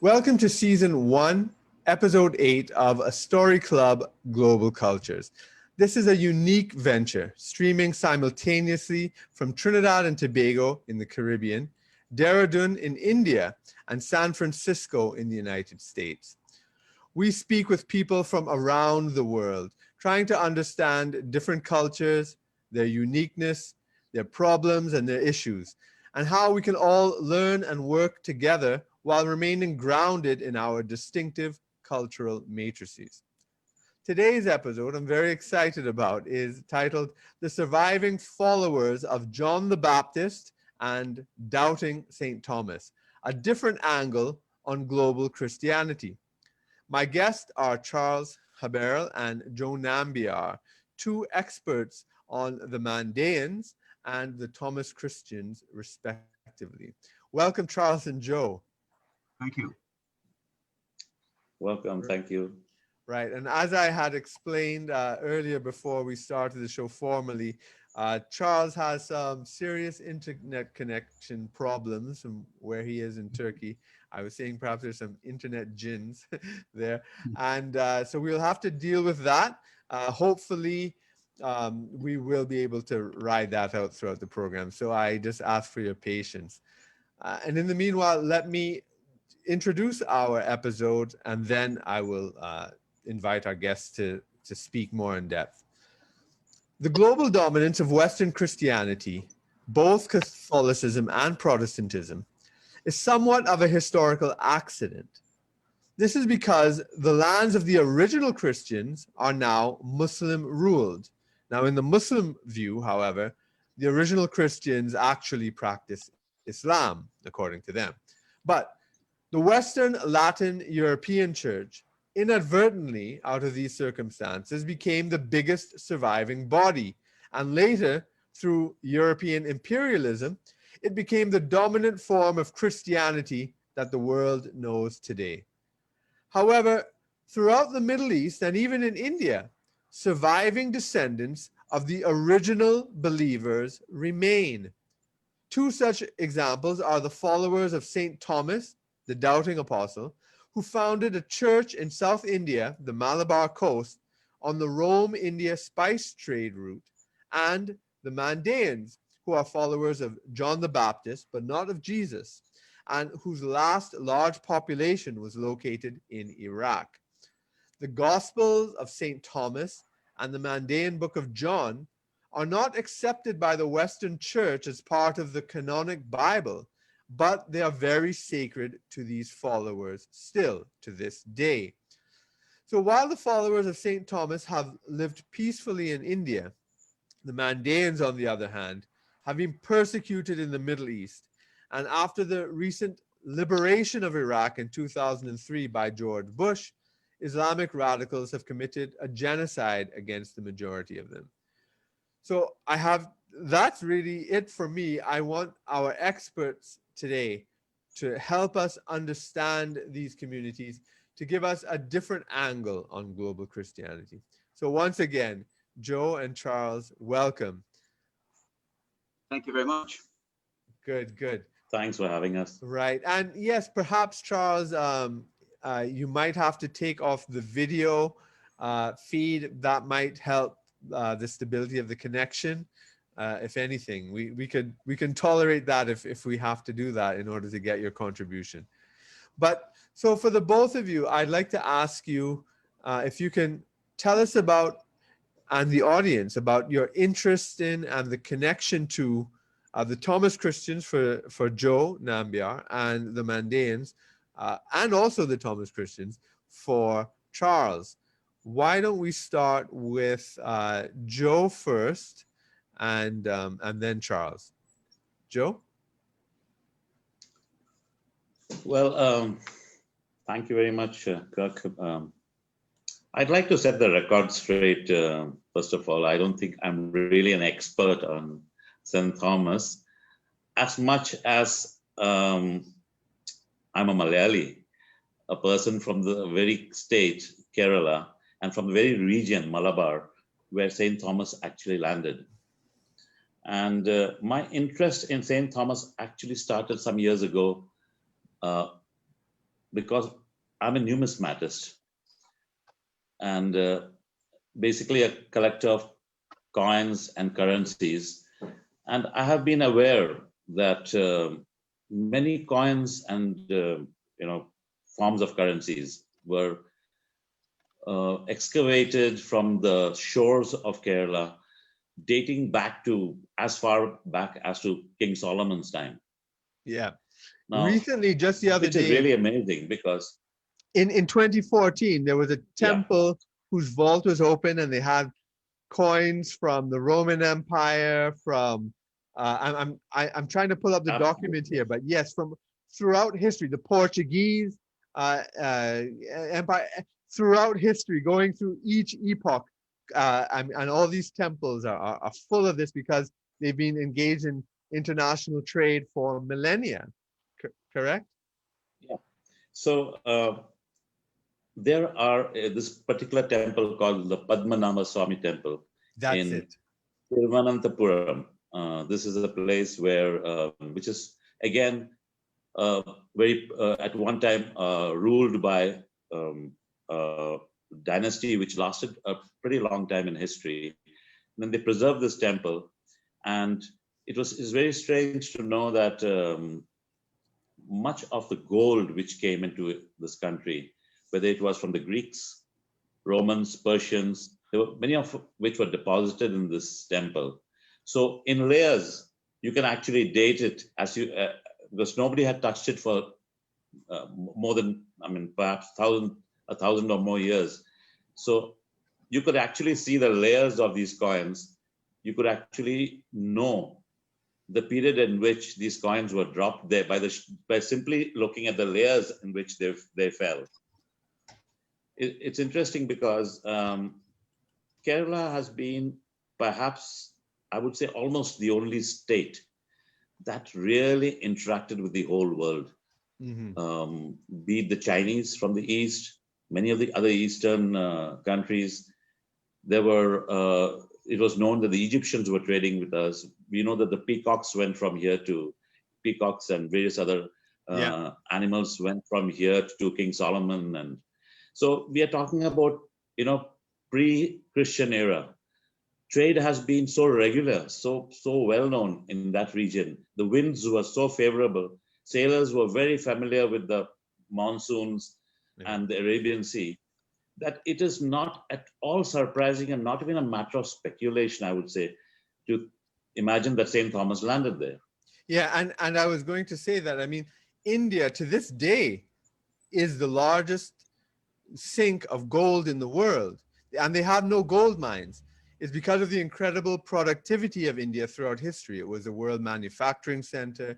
Welcome to Season 1, Episode 8 of A Story Club Global Cultures. This is a unique venture, streaming simultaneously from Trinidad and Tobago in the Caribbean, Dehra Dun in India, and San Francisco in the United States. We speak with people from around the world, trying to understand different cultures, their uniqueness, their problems, and their issues, and how we can all learn and work together while remaining grounded in our distinctive cultural matrices. Today's episode I'm very excited about is titled The Surviving Followers of John the Baptist and Doubting St. Thomas, a different angle on global Christianity. My guests are Charles Haberl and Joe Nambiar, two experts on the Mandaeans and the Thomas Christians, respectively. Welcome, Charles and Joe. Thank you. Welcome, thank you. Right, and as I had explained earlier before we started the show formally, Charles has some serious internet connection problems from where he is in Turkey. I was saying perhaps there's some internet jinns there. And so we'll have to deal with that. Hopefully, we will be able to ride that out throughout the program. So I just ask for your patience. And in the meanwhile, let me introduce our episode, and then I will invite our guests to speak more in depth. The global dominance of Western Christianity, both Catholicism and Protestantism, is somewhat of a historical accident. This is because the lands of the original Christians are now Muslim ruled. Now, in the Muslim view, however, the original Christians actually practiced Islam, according to them. But the Western Latin European Church, inadvertently out of these circumstances, became the biggest surviving body. And later, through European imperialism, it became the dominant form of Christianity that the world knows today. However, throughout the Middle East and even in India, surviving descendants of the original believers remain. Two such examples are the followers of St. Thomas, the doubting apostle, who founded a church in South India, the Malabar coast, on the Rome-India spice trade route, and the Mandaeans, who are followers of John the Baptist, but not of Jesus, and whose last large population was located in Iraq. The Gospels of St. Thomas and the Mandaean Book of John are not accepted by the Western Church as part of the canonic Bible, but they are very sacred to these followers still to this day. So while the followers of St. Thomas have lived peacefully in India, the Mandaeans, on the other hand, have been persecuted in the Middle East. And after the recent liberation of Iraq in 2003 by George Bush, Islamic radicals have committed a genocide against the majority of them. So that's really it for me. I want our experts today to help us understand these communities, to give us a different angle on global Christianity. So once again, Joe and Charles, welcome. Thank you very much. Good, good. Thanks for having us. Right. And yes, perhaps, Charles, you might have to take off the video feed. That might help the stability of the connection. If anything, we can tolerate that if we have to do that in order to get your contribution. But so for the both of you, I'd like to ask you if you can tell us about, and the audience, about your interest in and the connection to the Thomas Christians for Joe Nambiar, and the Mandaeans, and also the Thomas Christians for Charles. Why don't we start with Joe first, and then Charles. Joe? Well, thank you very much, Kirk. I'd like to set the record straight. First of all, I don't think I'm really an expert on St. Thomas, as much as I'm a Malayali, a person from the very state, Kerala, and from the very region, Malabar, where St. Thomas actually landed. And my interest in St. Thomas actually started some years ago because I'm a numismatist and basically a collector of coins and currencies. And I have been aware that many coins and forms of currencies were excavated from the shores of Kerala, dating back to as far back as to King Solomon's time. Yeah. Now, Recently, just the other which is day, really amazing because in 2014, there was a temple whose vault was open and they had coins from the Roman Empire, from I'm trying to pull up the document here, but yes, from throughout history, the Portuguese empire, throughout history, going through each epoch, and all these temples are full of this because they've been engaged in international trade for millennia. Correct? Yeah. So there are this particular temple called the Padmanabha Swami Temple That's in it. Thiruvananthapuram. This is a place where, which is again very at one time ruled by a dynasty which lasted a pretty long time in history. And then they preserved this temple, and it's very strange to know that much of the gold which came into this country, whether it was from the Greeks, Romans, Persians, there were many of which were deposited in this temple. So in layers, you can actually date it as you, because nobody had touched it for more than, perhaps 1,000 or more years. So you could actually see the layers of these coins. You could actually know the period in which these coins were dropped there by simply looking at the layers in which they fell. It's interesting because Kerala has been perhaps, I would say, almost the only state that really interacted with the whole world. Mm-hmm. Be it the Chinese from the east, many of the other eastern countries. There were, it was known that the Egyptians were trading with us. We know that the peacocks went from here to, peacocks and various other animals went from here to King Solomon. And so we are talking about, pre-Christian era. Trade has been so regular, so well known in that region. The winds were so favorable. Sailors were very familiar with the monsoons and the Arabian Sea, that it is not at all surprising and not even a matter of speculation, I would say, to imagine that St. Thomas landed there. Yeah, and I was going to say that, India to this day is the largest sink of gold in the world, and they have no gold mines. It's because of the incredible productivity of India throughout history. It was a world manufacturing center,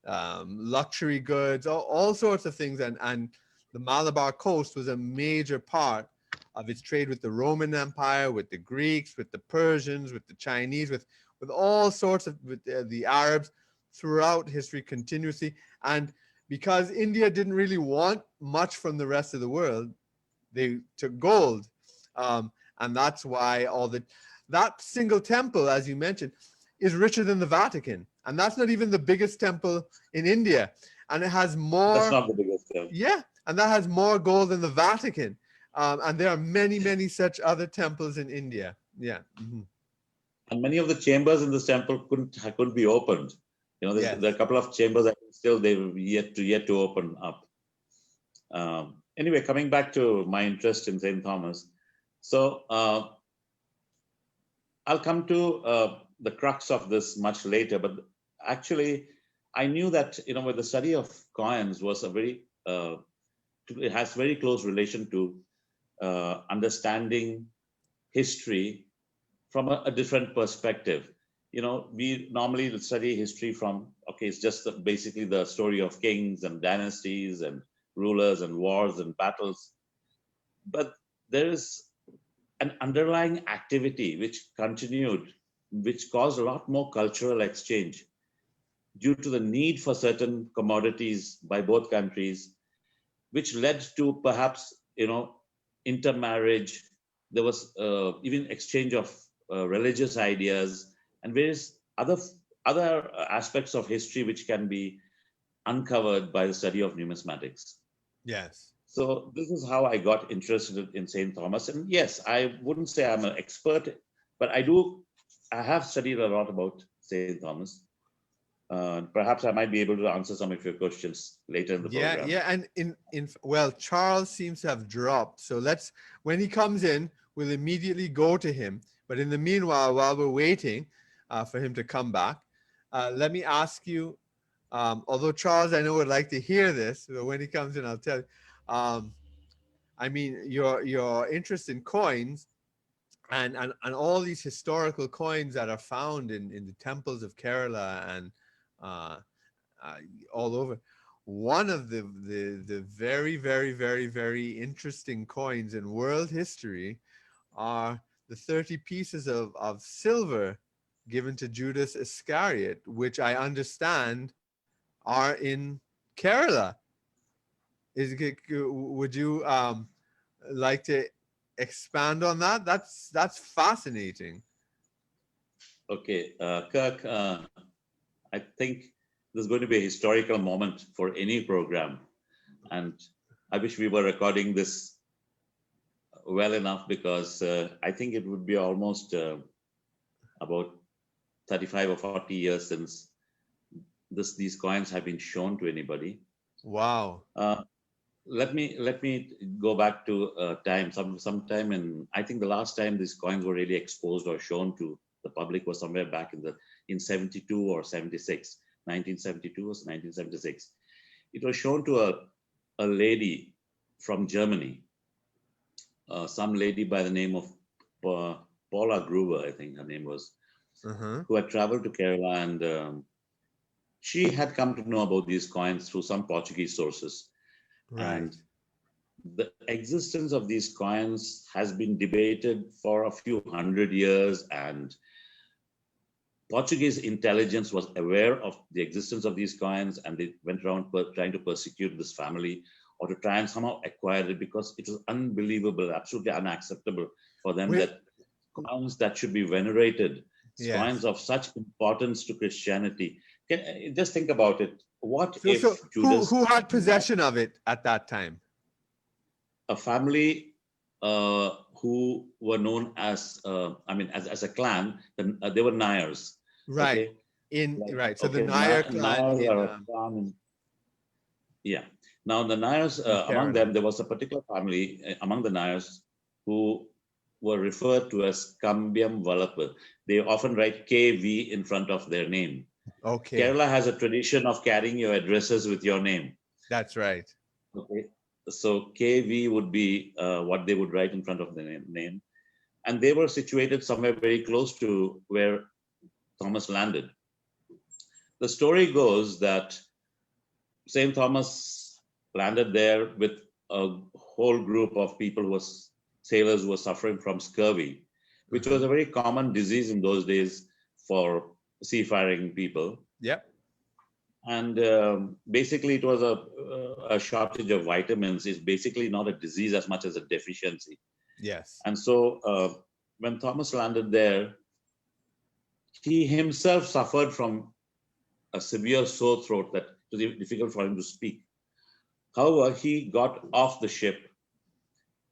luxury goods, all sorts of things, and the Malabar coast was a major part of its trade with the Roman Empire, with the Greeks, with the Persians, with the Chinese, with all sorts of, with the Arabs throughout history continuously. And because India didn't really want much from the rest of the world, they took gold. And that's why that single temple, as you mentioned, is richer than the Vatican. And that's not even the biggest temple in India. And it has more. That's not the biggest temple. Yeah, and that has more gold than the Vatican. And there are many, many such other temples in India. Yeah. Mm-hmm. And many of the chambers in this temple couldn't be opened. There are a couple of chambers that still they've yet to open up. Anyway, coming back to my interest in St. Thomas. So I'll come to the crux of this much later, but actually I knew that, with the study of coins was it has very close relation to understanding history from a different perspective. We normally study history from, it's just basically the story of kings and dynasties and rulers and wars and battles. But there is an underlying activity which continued, which caused a lot more cultural exchange due to the need for certain commodities by both countries, which led to perhaps, intermarriage. There was even exchange of religious ideas and various other aspects of history which can be uncovered by the study of numismatics. Yes. So this is how I got interested in St. Thomas. And yes, I wouldn't say I'm an expert, but I have studied a lot about St. Thomas. Perhaps I might be able to answer some of your questions later in the Yeah, program. yeah, and well, Charles seems to have dropped. So when he comes in, we'll immediately go to him. But in the meanwhile, while we're waiting for him to come back, let me ask you. Although Charles, I know would like to hear this, but when he comes in, I'll tell you. I mean, your interest in coins and all these historical coins that are found in the temples of Kerala and uh, uh, all over. One of the very, very, very, very interesting coins in world history are the 30 pieces of silver given to Judas Iscariot, which I understand are in Kerala. Would you like to expand on that? That's fascinating. Okay, Kirk, I think there's going to be a historical moment for any program. And I wish we were recording this well enough, because I think it would be almost about 35 or 40 years since these coins have been shown to anybody. Wow. Let me go back to sometime in, I think the last time these coins were really exposed or shown to the public was somewhere back in 72 or 76, 1972 or 1976. It was shown to a lady from Germany, some lady by the name of Paula Gruber, I think her name was, who had traveled to Kerala, and she had come to know about these coins through some Portuguese sources. Right. And the existence of these coins has been debated for a few hundred years, and Portuguese intelligence was aware of the existence of these coins, and they went around trying to persecute this family or to try and somehow acquire it, because it was unbelievable, absolutely unacceptable for them that coins that should be venerated, coins of such importance to Christianity. Just think about it. What if Judas, who had possession of it at that time? A family who were known as, as a clan, they were Nayars. Right. Okay? So the Nayar clan. Nayars are a clan. Yeah. Now the Nayars, among them, there was a particular family among the Nayars who were referred to as Kambyam Valappu. They often write KV in front of their name. Okay. Kerala has a tradition of carrying your addresses with your name. That's right. Okay. So KV would be what they would write in front of the name. And they were situated somewhere very close to where Thomas landed. The story goes that St. Thomas landed there with a whole group of people sailors who were suffering from scurvy, which was a very common disease in those days for seafaring people. Yep. And basically it was a shortage of vitamins. It's basically not a disease as much as a deficiency. Yes. And so when Thomas landed there, he himself suffered from a severe sore throat that it was difficult for him to speak. However, he got off the ship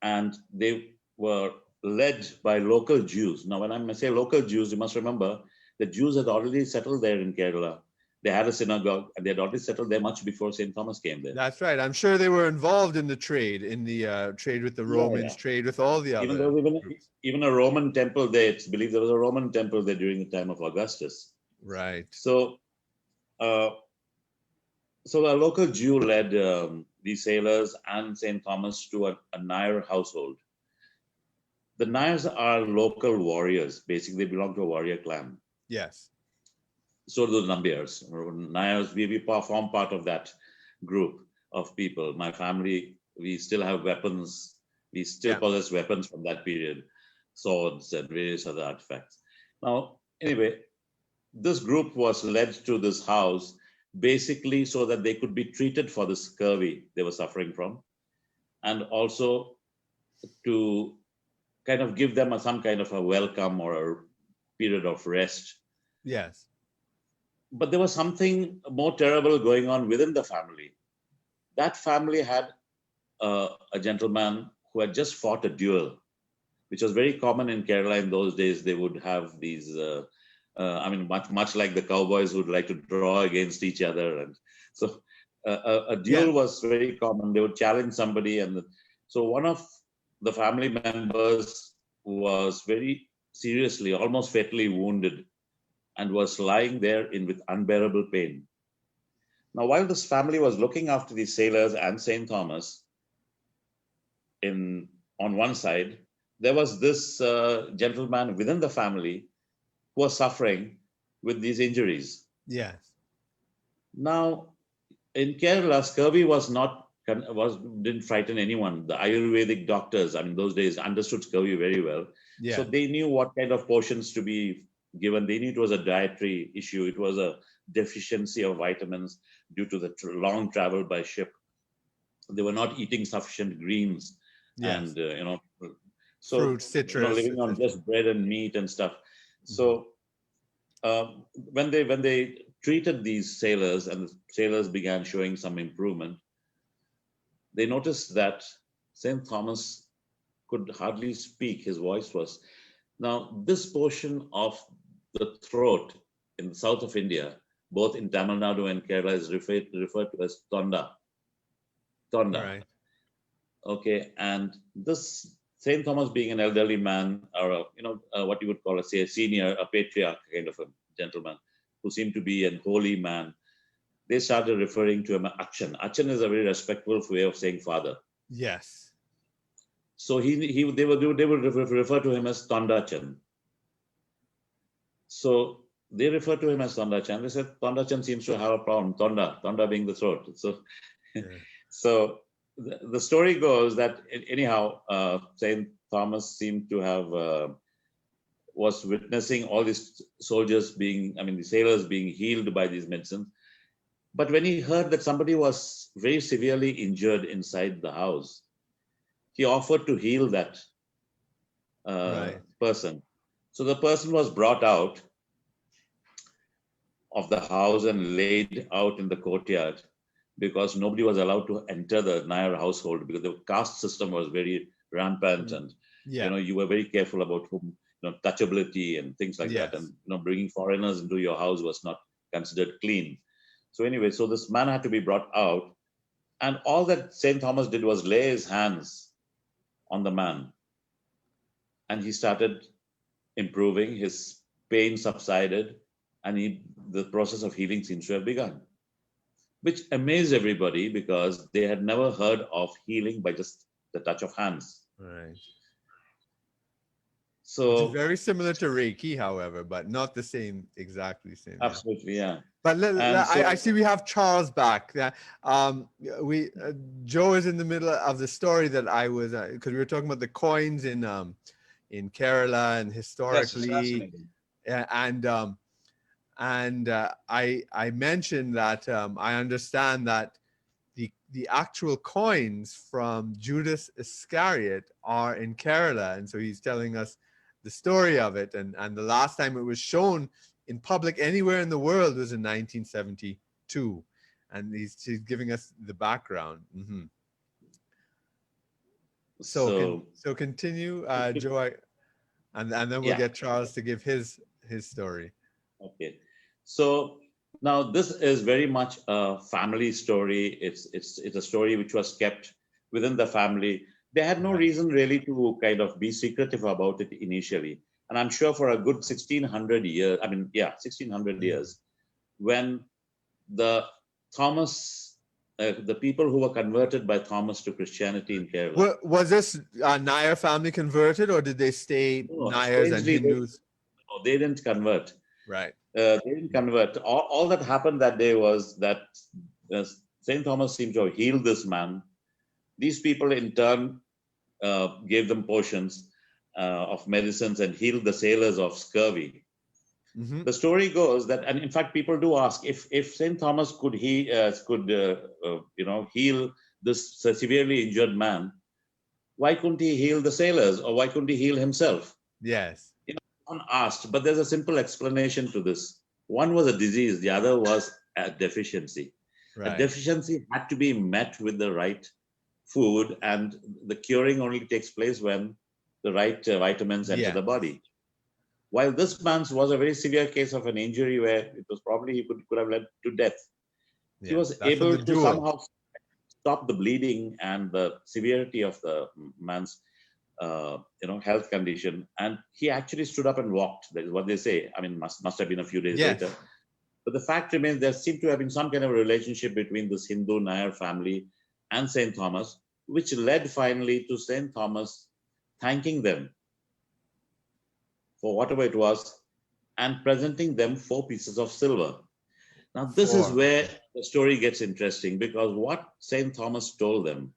and they were led by local Jews. Now, when I say local Jews, you must remember the Jews had already settled there in Kerala. They had a synagogue, and they had already settled there much before St. Thomas came there. That's right. I'm sure they were involved in the trade, trade with the Romans, trade with all the other. Even a Roman temple there. It's believed there was a Roman temple there during the time of Augustus. Right. So, so a local Jew led these sailors and St. Thomas to a Nayar household. The Nayars are local warriors. Basically, they belong to a warrior clan. Yes. So do the Nambiars. Nayars, we form part of that group of people. My family, we still have weapons. We still possess weapons from that period, swords and various other artifacts. Now, anyway, this group was led to this house basically so that they could be treated for the scurvy they were suffering from, and also to kind of give them some kind of a welcome or a period of rest. Yes. But there was something more terrible going on within the family. That family had a gentleman who had just fought a duel, which was very common in Kerala in those days. They would have these, much like the cowboys would like to draw against each other. And so a duel was very common. They would challenge somebody. And so one of the family members was very seriously, almost fatally wounded and was lying there with unbearable pain. Now, while this family was looking after these sailors and St. Thomas on one side, there was this gentleman within the family who was suffering with these injuries. Yes. Now, in Kerala, scurvy didn't frighten anyone. The Ayurvedic doctors, those days understood scurvy very well. Yeah. So they knew what kind of potions to be given. They knew it was a dietary issue. It was a deficiency of vitamins due to the long travel by ship. They were not eating sufficient greens. Yes. And, so fruit, citrus, living on just bread and meat and stuff. So when they treated these sailors and the sailors began showing some improvement, they noticed that St. Thomas could hardly speak. His voice was. Now, this portion of the throat in the south of India, both in Tamil Nadu and Kerala, is referred to as Tonda. Tonda. Right. Okay, and this St. Thomas, being an elderly man, or what you would call a senior, a patriarch kind of a gentleman, who seemed to be an holy man, they started referring to him as Achan. Achan is a very respectful way of saying father. Yes. So they would refer to him as Tondachan. So they referred to him as Tondachan. They said Tondachan seems to have a problem. Tonda being the throat. So, so the story goes that anyhow, St. Thomas seemed to have was witnessing all these soldiers the sailors being healed by these medicines. But when he heard that somebody was very severely injured inside the house, he offered to heal that person. So the person was brought out of the house and laid out in the courtyard, because nobody was allowed to enter the Nair household because the caste system was very rampant, and you were very careful about whom, touchability and things like that, and bringing foreigners into your house was not considered clean. So anyway, so this man had to be brought out, and all that St. Thomas did was lay his hands on the man, and he started improving. His pain subsided, and the process of healing seems to have begun, which amazed everybody because they had never heard of healing by just the touch of hands. Right. So it's very similar to Reiki, however, but not the same, exactly same. Absolutely, yeah. But I see we have Charles back. Joe is in the middle of the story that I was, because we were talking about the coins in Kerala and historically, and I mentioned that I understand that the actual coins from Judas Iscariot are in Kerala, and so he's telling us the story of it, and the last time it was shown in public anywhere in the world was in 1972, and he's giving us the background. So continue, Joe, and then we'll get Charles to give his story. Okay, so now this is very much a family story. It's a story which was kept within the family. They had no reason really to kind of be secretive about it initially. And I'm sure for a good 1600 years, 1600 years, when the people who were converted by Thomas to Christianity in Kerala. Was this Nair family converted, or did they stay Nairs and Hindus? No, they didn't convert. Right. They didn't convert. All that happened that day was that St. Thomas seemed to have healed this man. These people in turn gave them potions of medicines and healed the sailors of scurvy. The story goes that, and in fact, people do ask if St. Thomas could heal this severely injured man, why couldn't he heal the sailors, or why couldn't he heal himself? Yes. Asked, but there's a simple explanation to this. One was a disease, the other was a deficiency. Right. A deficiency had to be met with the right food, and the curing only takes place when the right vitamins enter the body. While this man's was a very severe case of an injury where it was probably he could have led to death. He was able to somehow stop the bleeding and the severity of the man's health condition, and he actually stood up and walked. That is what they say. I mean, must have been a few days later. But the fact remains there seemed to have been some kind of relationship between this Hindu Nair family and St. Thomas, which led finally to St. Thomas thanking them for whatever it was and presenting them 4 pieces of silver. Now, this is where the story gets interesting, because what St. Thomas told them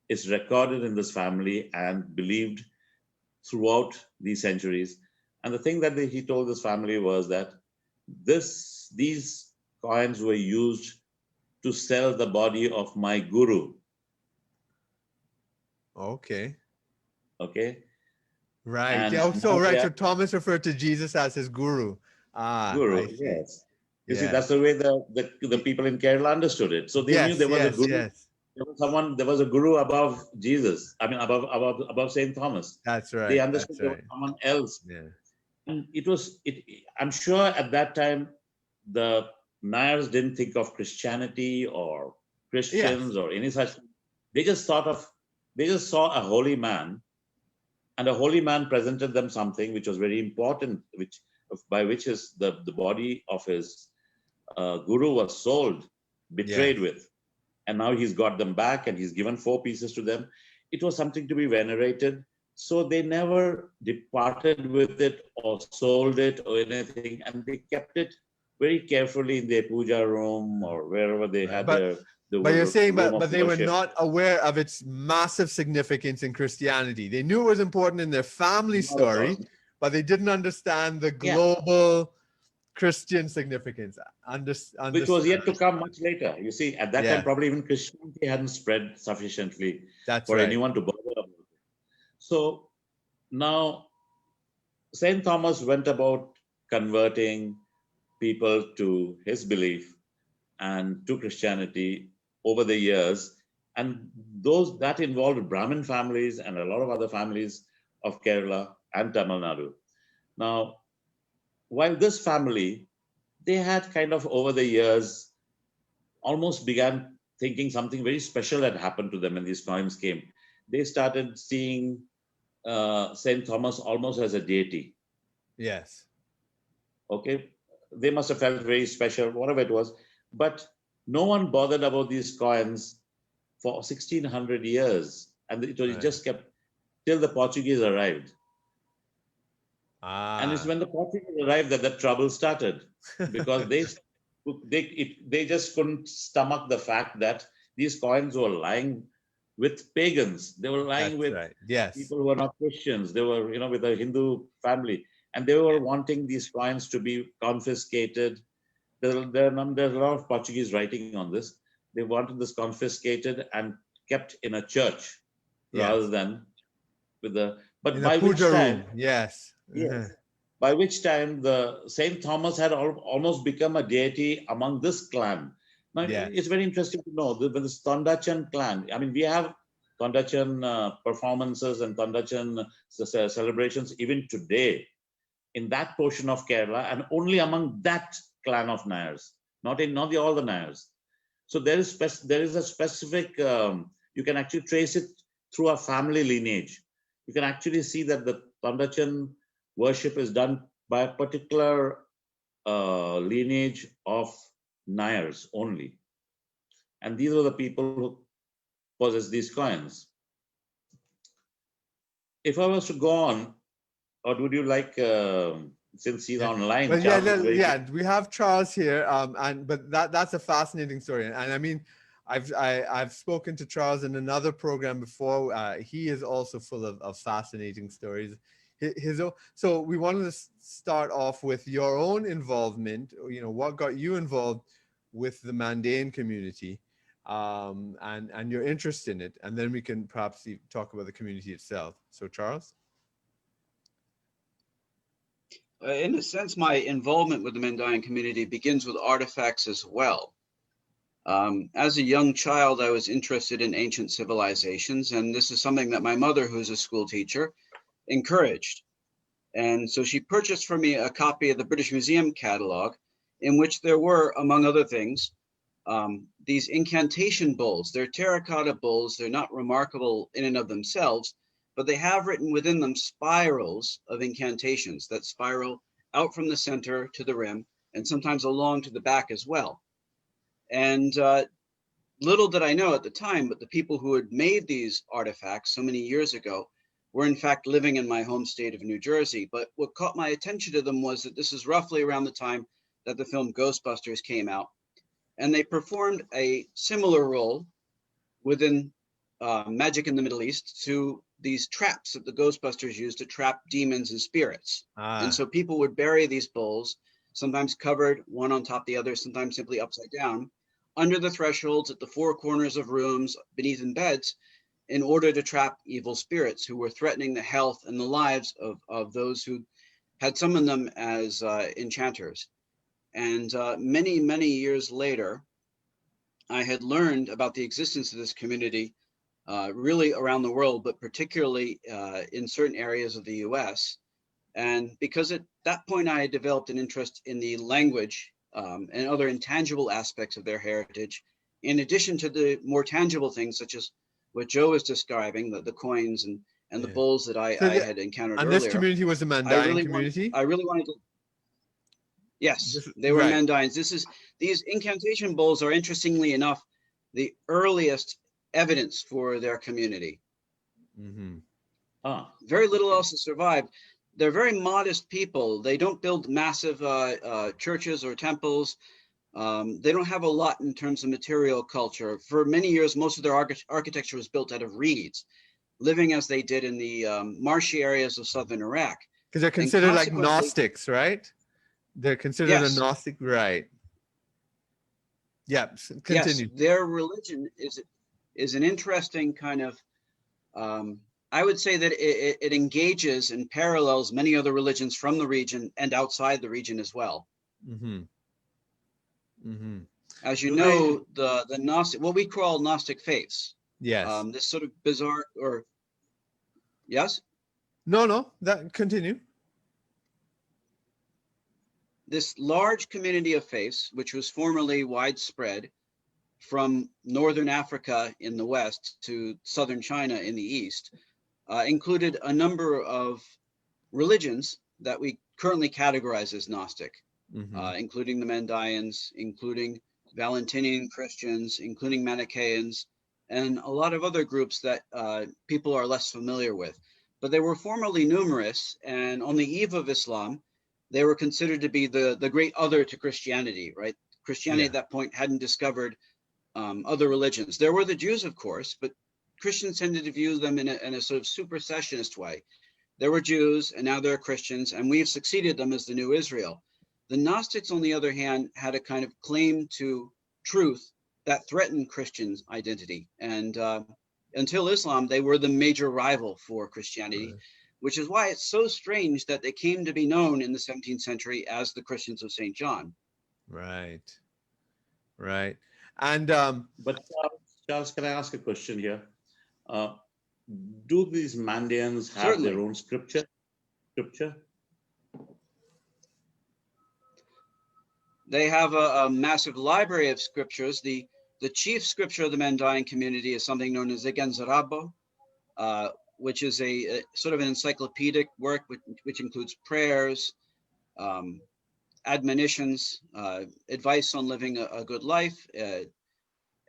is recorded in this family and believed throughout these centuries. And the thing that he told this family was that these coins were used to sell the body of my guru. Okay. Right. And so Thomas referred to Jesus as his guru. Guru, yes. You see, that's the way the people in Kerala understood it. So they knew there was a guru. There was a guru above Jesus. I mean, above Saint Thomas. That's right. They understood there was someone else. Yeah. And I'm sure at that time the Nairs didn't think of Christianity or Christians or any such. They just saw a holy man, and a holy man presented them something which was very important, by which the body of his guru was sold, betrayed with. And now he's got them back and he's given 4 pieces to them. It was something to be venerated. So they never departed with it or sold it or anything. And they kept it very carefully in their puja room or wherever they had their... But you're saying, but they were not aware of its massive significance in Christianity. They knew it was important in their family story, but they didn't understand the global Christian significance. Which was yet to come much later. You see, at that time, probably even Christianity hadn't spread sufficiently for anyone to bother about it. So now, St. Thomas went about converting people to his belief and to Christianity over the years. And that involved Brahmin families and a lot of other families of Kerala and Tamil Nadu. Now, while this family, they had kind of over the years almost began thinking something very special had happened to them when these coins came. They started seeing St. Thomas almost as a deity. Yes. Okay. They must have felt very special, whatever it was. But no one bothered about these coins for 1600 years. And it was just kept till the Portuguese arrived. And it's when the Portuguese arrived that the trouble started, because they just couldn't stomach the fact that these coins were lying with pagans. They were lying with people who were not Christians. They were, with a Hindu family, and they were wanting these coins to be confiscated. There's a lot of Portuguese writing on this. They wanted this confiscated and kept in a church rather than with the. But by which time, yes. By which time the Saint Thomas had almost become a deity among this clan. Now it's very interesting to know that this Tondachan clan. I mean, we have Tondachan performances and Tondachan celebrations even today in that portion of Kerala, and only among that clan of Nairs, not all the Nairs. So there is a specific. You can actually trace it through a family lineage. You can actually see that the Tondachan worship is done by a particular lineage of Nairs only. And these are the people who possess these coins. If I was to go on, or would you like, since he's online? Well, we have Charles here, but that's a fascinating story. And I mean, I've spoken to Charles in another program before. He is also full of fascinating stories. So we wanted to start off with your own involvement. What got you involved with the Mandaean community, and your interest in it, and then we can perhaps talk about the community itself. So, Charles. In a sense, my involvement with the Mandaean community begins with artifacts as well. As a young child, I was interested in ancient civilizations, and this is something that my mother, who's a school teacher, encouraged. And so she purchased for me a copy of the British Museum catalog, in which there were, among other things, these incantation bowls. They're terracotta bowls. They're not remarkable in and of themselves, but they have written within them spirals of incantations that spiral out from the center to the rim, and sometimes along to the back as well. And little did I know at the time, but the people who had made these artifacts so many years ago were in fact living in my home state of New Jersey. But what caught my attention to them was that this is roughly around the time that the film Ghostbusters came out. And they performed a similar role within magic in the Middle East to these traps that the Ghostbusters used to trap demons and spirits. And so people would bury these bowls, sometimes covered one on top of the other, sometimes simply upside down, under the thresholds, at the four corners of rooms, beneath in beds, in order to trap evil spirits who were threatening the health and the lives of those who had summoned them as enchanters. And many, many years later, I had learned about the existence of this community really around the world, but particularly in certain areas of the US. And because at that point I had developed an interest in the language and other intangible aspects of their heritage, in addition to the more tangible things such as what Joe was describing, the coins and the bowls that I had encountered and earlier. this community was the Mandaean community? I really wanted to. Yes, they were Mandaeans. These incantation bowls are, interestingly enough, the earliest evidence for their community. Very little else has survived. They're very modest people. They don't build massive churches or temples. They don't have a lot in terms of material culture. For many years, most of their architecture was built out of reeds, living as they did in the marshy areas of southern Iraq. Because they're considered like Gnostics, right? They're considered a Gnostic, right? Yeah, continue. Yes, their religion is an interesting kind of, I would say that it engages and parallels many other religions from the region and outside the region as well. As you know, the Gnostic, what we call Gnostic faiths. Yes. This sort of bizarre, or yes? No, that continue. This large community of faiths, which was formerly widespread from northern Africa in the west to southern China in the east, included a number of religions that we currently categorize as Gnostic, including the Mandaeans, including Valentinian Christians, including Manichaeans, and a lot of other groups that people are less familiar with. But they were formerly numerous, and on the eve of Islam, they were considered to be the great other to Christianity, right? Christianity at that point hadn't discovered other religions. There were the Jews, of course, but Christians tended to view them in a sort of supersessionist way. There were Jews, and now there are Christians, and we've succeeded them as the new Israel. The Gnostics, on the other hand, had a kind of claim to truth that threatened Christians' identity. And until Islam, they were the major rival for Christianity, which is why it's so strange that they came to be known in the 17th century as the Christians of St. John. Right. And but Charles, can I ask a question here? Do these Mandaeans have Certainly. their own scripture? They have a massive library of scriptures. The chief scripture of the Mandaean community is something known as Igenzarabo, which is a sort of an encyclopedic work which includes prayers, admonitions, advice on living a good life,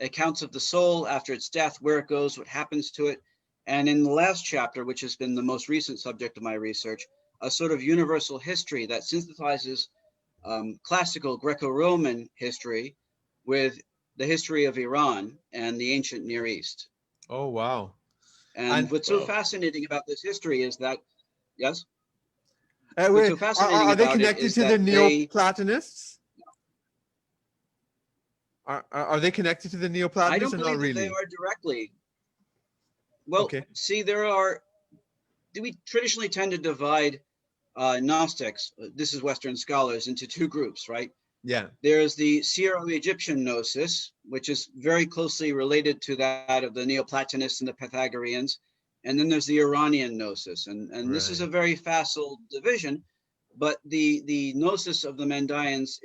accounts of the soul after its death, where it goes, what happens to it. And in the last chapter, which has been the most recent subject of my research, a sort of universal history that synthesizes classical Greco-Roman history with the history of Iran and the ancient Near East. Oh, wow. And what's so fascinating about this history is that, yes? Wait, so fascinating are they about it connected is to the that Neoplatonists? Are they connected to the Neoplatonists? I don't or believe not really? that they are directly. Well, see, we traditionally tend to divide Gnostics, this is Western scholars, into two groups, right? Yeah. There's the Syro-Egyptian gnosis, which is very closely related to that of the Neoplatonists and the Pythagoreans. And then there's the Iranian gnosis. And this is a Right. very facile division, but the gnosis of the Mandaeans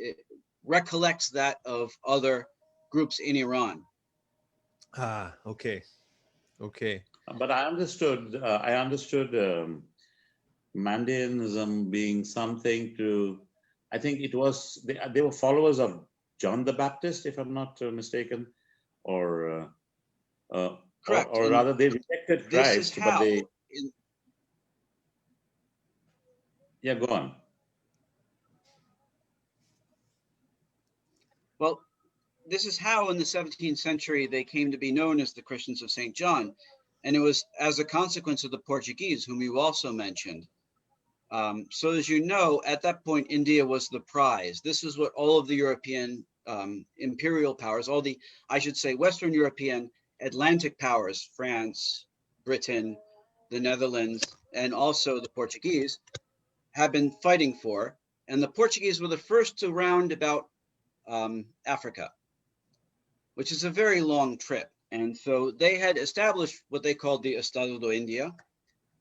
recollects that of other groups in Iran. Ah, okay. Okay. But I understood Mandaeanism being something to, I think it was, they were followers of John the Baptist, if I'm not mistaken, or Correct. or rather they rejected This is Christ, but how, they, yeah, go on. well, this is how in the 17th century they came to be known as the Christians of St. John. And it was as a consequence of the Portuguese, whom you also mentioned. So as you know, at that point, India was the prize. This is what all of the European imperial powers, all the, I should say, Western European Atlantic powers, France, Britain, the Netherlands, and also the Portuguese, have been fighting for. And the Portuguese were the first to round about Africa, which is a very long trip. And so they had established what they called the Estado de India.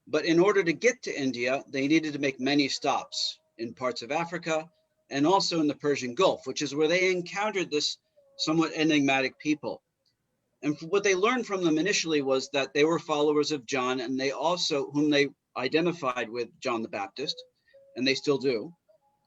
But in order to get to India, they needed to make many stops in parts of Africa and also in the Persian Gulf, which is where they encountered this somewhat enigmatic people. And what they learned from them initially was that they were followers of John, and they also, whom they identified with John the Baptist, and they still do,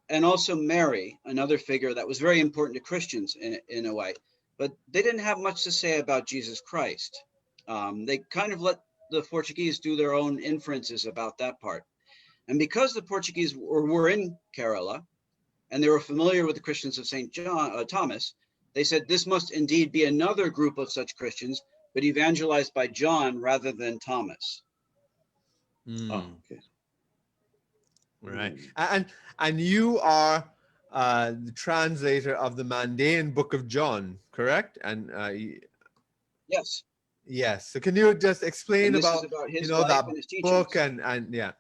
and also Mary, another figure that was very important to Christians in a way. But they didn't have much to say about Jesus Christ. They kind of let the Portuguese do their own inferences about that part. And because the Portuguese were in Kerala and they were familiar with the Christians of St. Thomas, they said this must indeed be another group of such Christians, but evangelized by John rather than Thomas. Oh, okay. Right. And you are the translator of the Mandaean Book of John, correct? And Yes. yes. So can you just explain And this about, is about you his know, life that and his book teachings. and yeah,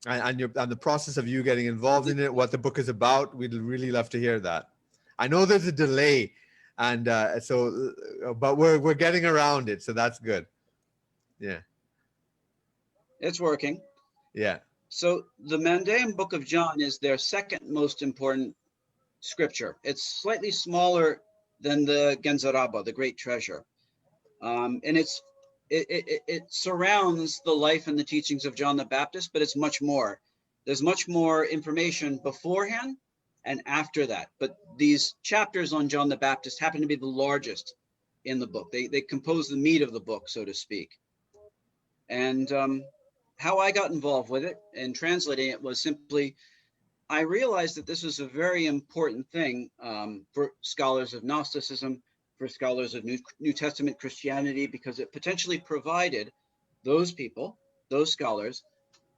and your and the process of you getting involved in it, what the book is about? We'd really love to hear that. I know there's a delay, and but we're getting around it, so that's good. Yeah. It's working. Yeah. So the Mandaean Book of John is their second most important scripture. It's slightly smaller than the Genzaraba, the Great Treasure. And it surrounds the life and the teachings of John the Baptist, but it's much more. There's much more information beforehand and after that. But these chapters on John the Baptist happen to be the largest in the book. They compose the meat of the book, so to speak. And how I got involved with it and translating it was simply, I realized that this was a very important thing for scholars of Gnosticism, for scholars of New Testament Christianity, because it potentially provided those people, those scholars,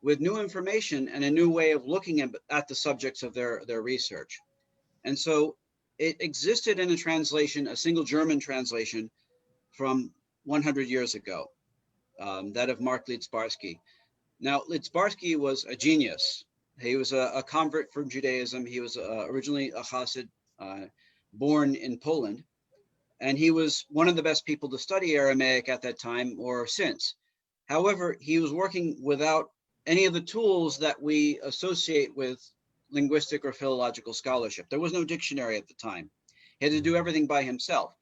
with new information and a new way of looking at the subjects of their research. And so it existed in a translation, a single German translation from 100 years ago, that of Mark Litzbarski. Now, Litzbarski was a genius. He was a convert from Judaism. He was originally a Chassid, born in Poland. And he was one of the best people to study Aramaic at that time or since. However, he was working without any of the tools that we associate with linguistic or philological scholarship. There was no dictionary at the time. He had to do everything by himself.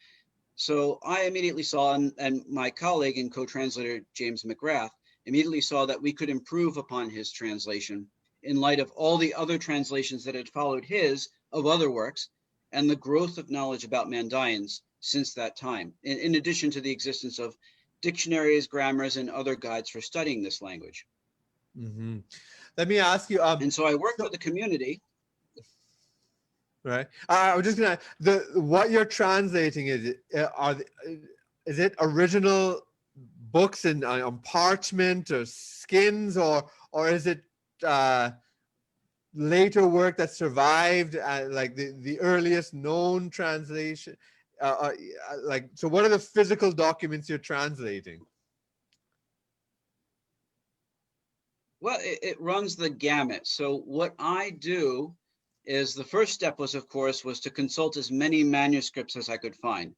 So I immediately saw, and my colleague and co-translator, James McGrath, immediately saw that we could improve upon his translation in light of all the other translations that had followed his of other works and the growth of knowledge about Mandaeans since that time, in addition to the existence of dictionaries, grammars, and other guides for studying this language. Mm-hmm. Let me ask you. And so I worked with the community. Right. I was just gonna what you're translating is it original books in on parchment or skins or is it later work that survived like the earliest known translation? Like, so what are the physical documents you're translating? Well, it runs the gamut. So what I do is the first step was, of course, was to consult as many manuscripts as I could find.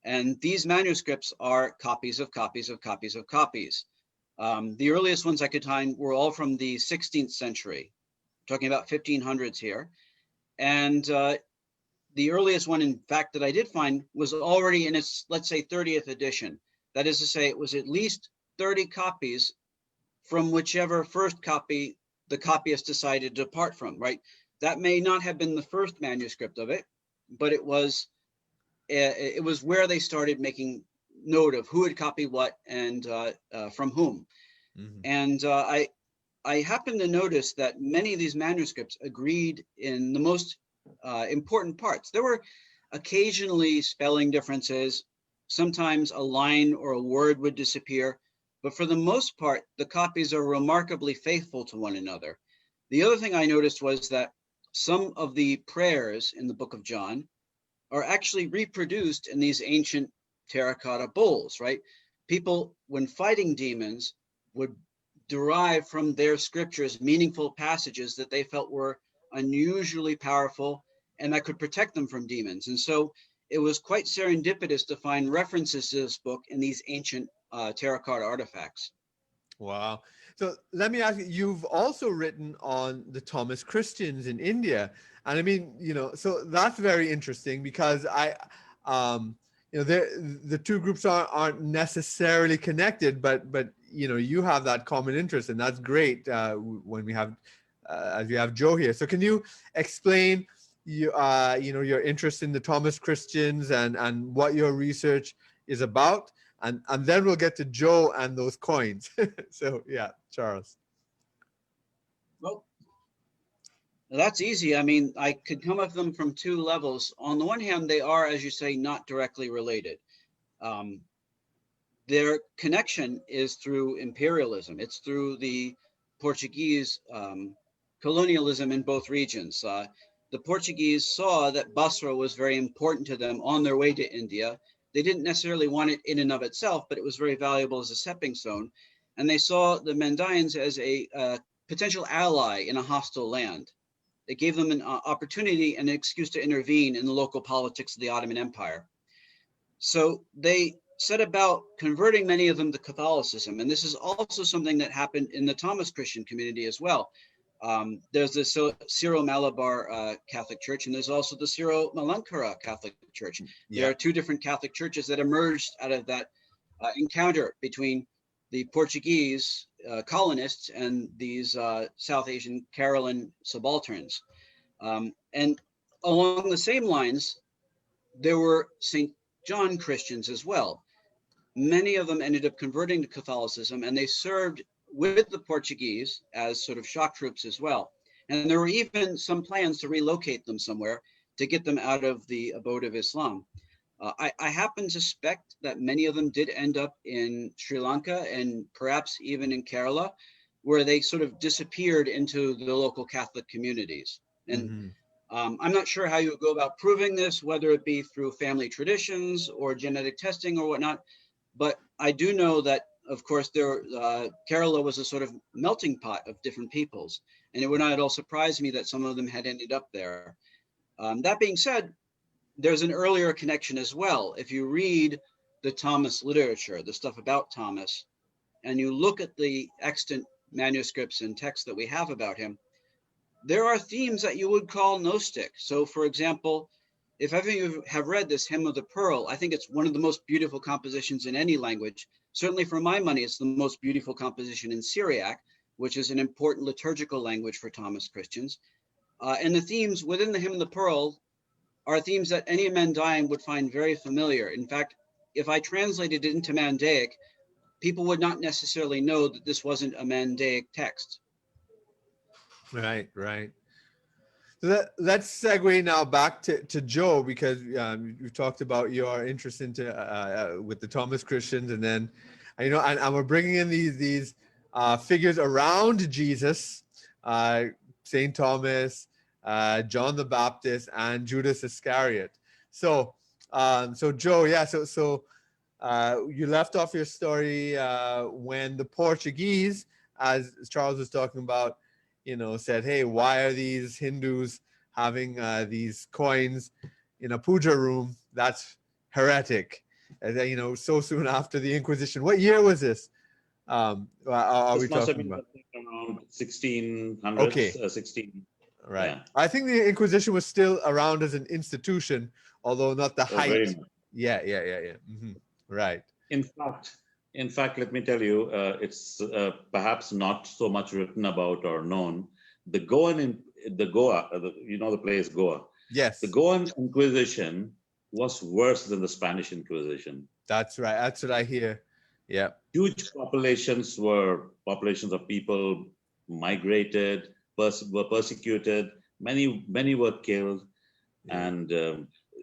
And these manuscripts are copies of copies of copies of copies. The earliest ones I could find were all from the 16th century, talking about 1500s here. And the earliest one, in fact, that I did find was already in its, let's say, 30th edition. That is to say, it was at least 30 copies from whichever first copy the copyist decided to depart from, right? That may not have been the first manuscript of it, but it was where they started making note of who had copied what and from whom. Mm-hmm. And I happened to notice that many of these manuscripts agreed in the most important parts. There were occasionally spelling differences. Sometimes a line or a word would disappear, but for the most part, the copies are remarkably faithful to one another. The other thing I noticed was that some of the prayers in the book of John are actually reproduced in these ancient terracotta bowls, right? People, when fighting demons, would derive from their scriptures meaningful passages that they felt were unusually powerful and that could protect them from demons. And so it was quite serendipitous to find references to this book in these ancient terracotta artifacts. Wow. So let me ask you, you've also written on the Thomas Christians in India. And I mean, so that's very interesting because the two groups aren't necessarily connected, but you have that common interest, and that's great when we have, as we have Joe here. So can you explain your interest in the Thomas Christians and what your research is about? And then we'll get to Joe and those coins. So yeah, Charles. Well, that's easy. I mean, I could come at them from two levels. On the one hand, they are, as you say, not directly related. Their connection is through imperialism. It's through the Portuguese colonialism in both regions. The Portuguese saw that Basra was very important to them on their way to India. They didn't necessarily want it in and of itself, but it was very valuable as a stepping stone. And they saw the Mandaeans as a potential ally in a hostile land. It gave them an opportunity and an excuse to intervene in the local politics of the Ottoman Empire. So they set about converting many of them to Catholicism. And this is also something that happened in the Thomas Christian community as well. There's the Syro-Malabar Catholic Church, and there's also the Syro-Malankara Catholic Church. Yeah. There are two different Catholic churches that emerged out of that encounter between the Portuguese colonists and these South Asian Caroline subalterns. And along the same lines, there were St. John Christians as well. Many of them ended up converting to Catholicism, and they served with the Portuguese as sort of shock troops as well. And there were even some plans to relocate them somewhere to get them out of the abode of Islam. I happen to suspect that many of them did end up in Sri Lanka and perhaps even in Kerala, where they sort of disappeared into the local Catholic communities. And I'm not sure how you would go about proving this, whether it be through family traditions or genetic testing or whatnot. But I do know that, of course, Kerala was a sort of melting pot of different peoples. And it would not at all surprise me that some of them had ended up there. That being said, there's an earlier connection as well. If you read the Thomas literature, the stuff about Thomas, and you look at the extant manuscripts and texts that we have about him, there are themes that you would call Gnostic. So, for example, if ever you have read this Hymn of the Pearl, I think it's one of the most beautiful compositions in any language. Certainly for my money, it's the most beautiful composition in Syriac, which is an important liturgical language for Thomas Christians. And the themes within the Hymn of the Pearl are themes that any Mandaean would find very familiar. In fact, if I translated it into Mandaic, people would not necessarily know that this wasn't a Mandaic text. Right. So let's segue now back to Joe, because you talked about your interest with the Thomas Christians, and then and we're bringing in these figures around Jesus, Saint Thomas, John the Baptist, and Judas Iscariot. So Joe, yeah, so you left off your story when the Portuguese, as Charles was talking about, said, hey, why are these Hindus having these coins in a puja room, that's heretic. You know, so soon after the Inquisition. What year was this? Are we This must have talking been about? around 1600s, Okay. 16. Right. Yeah. I think the Inquisition was still around as an institution, although not the Oh, very height. much. Yeah. Right. In fact, let me tell you, it's perhaps not so much written about or known. The Goa, you know the place Goa. Yes. The Goan Inquisition was worse than the Spanish Inquisition. That's right. That's what I hear. Yeah. Huge populations of people migrated, were persecuted. Many were killed, Yeah. and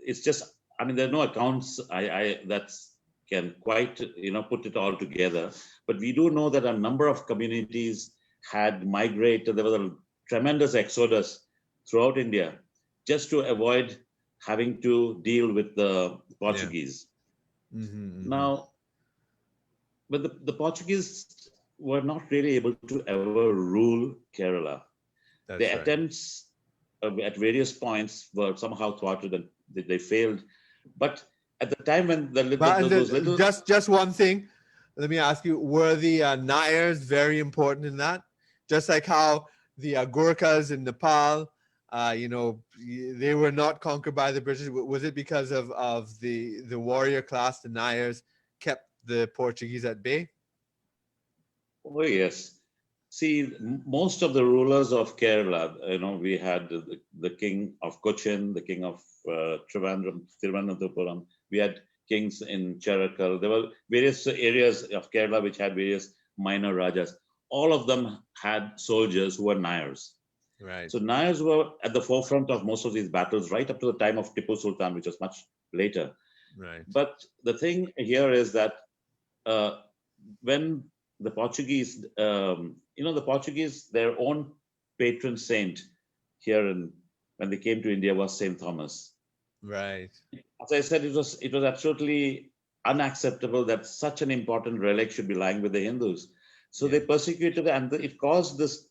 it's just. I mean, there are no accounts. That can quite put it all together. But we do know that a number of communities had migrated. There was a tremendous exodus throughout India, just to avoid having to deal with the Portuguese. Now, but the Portuguese were not really able to ever rule Kerala. Their attempts at various points were somehow thwarted and they failed. But at the time when those little... Just one thing, let me ask you, were the Nayars very important in that? Just like how the Gurkhas in Nepal, they were not conquered by the British. Was it because of the warrior class, the Nayars, kept the Portuguese at bay? Oh, yes. See, most of the rulers of Kerala, we had the king of Cochin, the king of Thiruvananthapuram. We had kings in Cherakkal. There were various areas of Kerala which had various minor rajas. All of them had soldiers who were Nayars. Right. So Nayars were at the forefront of most of these battles right up to the time of Tipu Sultan, which was much later. Right. But the thing here is that when the Portuguese, the Portuguese, their own patron saint here when they came to India was Saint Thomas. Right. As I said, it was absolutely unacceptable that such an important relic should be lying with the Hindus. So they persecuted, and it caused this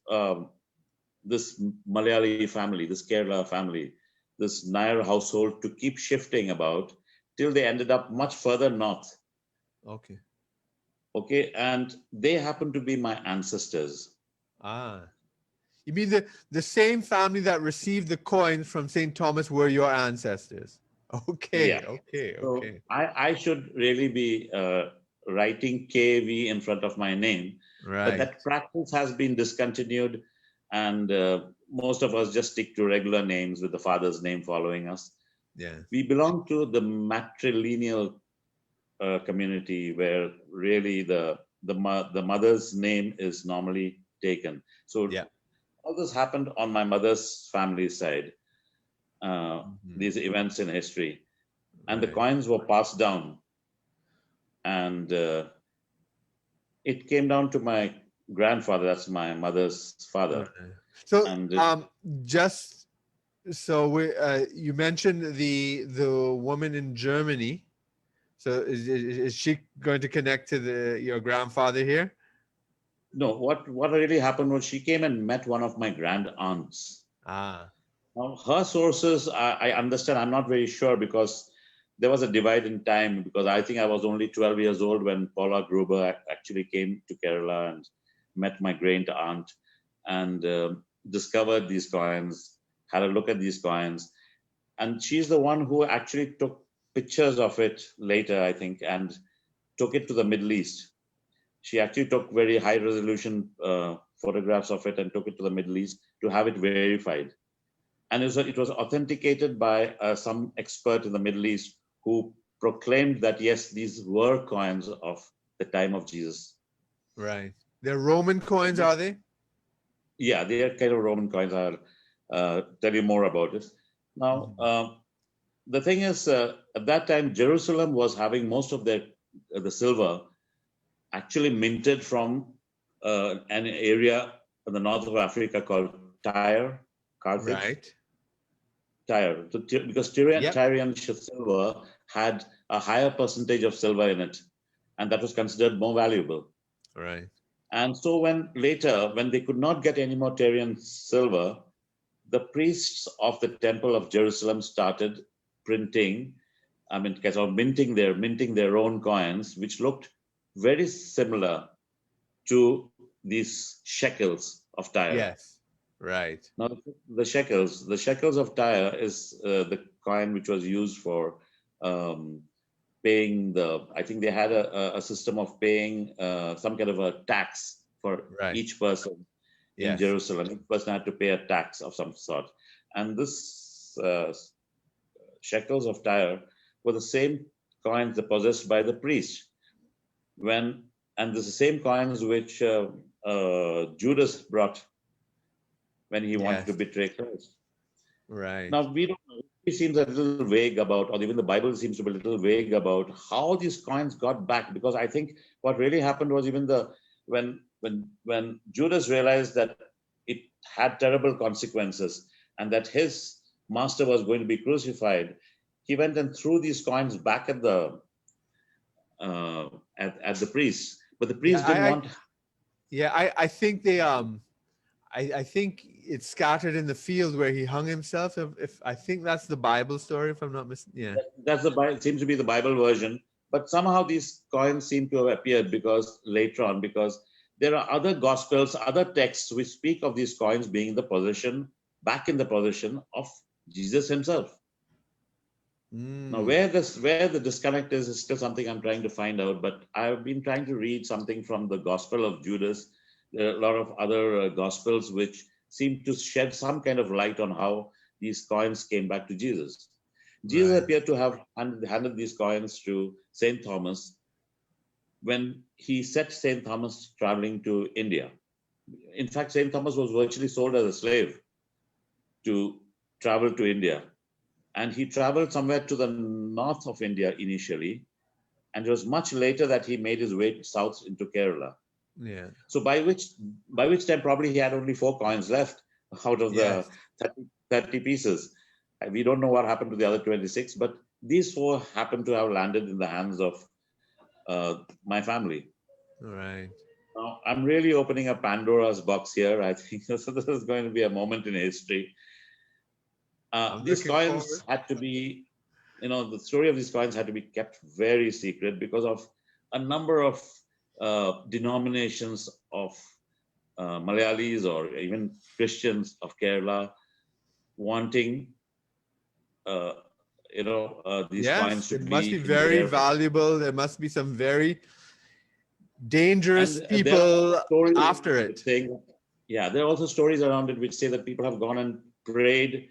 this Malayali family, this Kerala family, this Nayar household to keep shifting about till they ended up much further north. Okay, and they happen to be my ancestors. You mean the same family that received the coins from St. Thomas were your ancestors? Okay, yeah. Okay. So I should really be writing KV in front of my name, but that practice has been discontinued, and most of us just stick to regular names with the father's name following us. Yeah, we belong to the matrilineal community where really the mother's name is normally taken. So all this happened on my mother's family side. These events in history, and the coins were passed down, and it came down to my grandfather. That's my mother's father. So you mentioned the woman in Germany. So is she going to connect to your grandfather here? No, what really happened was she came and met one of my grand aunts. Now her sources, I understand, I'm not very sure, because there was a divide in time, because I think I was only 12 years old when Paula Gruber actually came to Kerala and met my great aunt and discovered these coins, had a look at these coins. And she's the one who actually took pictures of it later, I think, and took it to the Middle East. She actually took very high resolution photographs of it and took it to the Middle East to have it verified. And it was authenticated by some expert in the Middle East who proclaimed that, yes, these were coins of the time of Jesus. Right. They're Roman coins, are they? Yeah, they are kind of Roman coins. I'll tell you more about it. Now, the thing is, at that time, Jerusalem was having most of the silver actually minted from an area in the north of Africa called Tyre, Carthage. Right. Tyre, because Tyrian silver had a higher percentage of silver in it, and that was considered more valuable. Right. And so when they could not get any more Tyrian silver, the priests of the Temple of Jerusalem started printing, kind of minting their own coins, which looked very similar to these shekels of Tyre. Yes. Right. Now, the shekels of Tyre is the coin which was used for paying I think they had a system of paying some kind of a tax for each person in Jerusalem. Each person had to pay a tax of some sort. And this shekels of Tyre were the same coins possessed by the priest. And this is the same coins which Judas brought when he wanted to betray Christ. Right. Now, we don't know. It seems a little vague about, or even the Bible seems to be a little vague about how these coins got back, because I think what really happened was even when Judas realized that it had terrible consequences and that his master was going to be crucified, he went and threw these coins back at the priests. But the priests didn't want. Yeah, I think they I think it's scattered in the field where he hung himself. If I think that's the Bible story, if I'm not mistaken. Yeah, that's the Bible. Seems to be the Bible version. But somehow these coins seem to have appeared because there are other gospels, other texts which speak of these coins being back in the possession of Jesus himself. Now, where the disconnect is still something I'm trying to find out. But I've been trying to read something from the Gospel of Judas. There are a lot of other gospels which seem to shed some kind of light on how these coins came back to Jesus. Jesus appeared to have handed these coins to St. Thomas when he set St. Thomas traveling to India. In fact, St. Thomas was virtually sold as a slave to travel to India. And he traveled somewhere to the north of India initially. And it was much later that he made his way south into Kerala. Yeah. So by which time probably he had only 4 coins left out of the 30 pieces. We don't know what happened to the other 26, but these 4 happened to have landed in the hands of my family. Right. Now, I'm really opening a Pandora's box here. I think this is going to be a moment in history. These coins had to be, the story of these coins had to be kept very secret because of a number of denominations of Malayalis or even Christians of Kerala wanting, these coins to it must be in very valuable. There must be some very dangerous people after it. There are also stories around it which say that people have gone and prayed,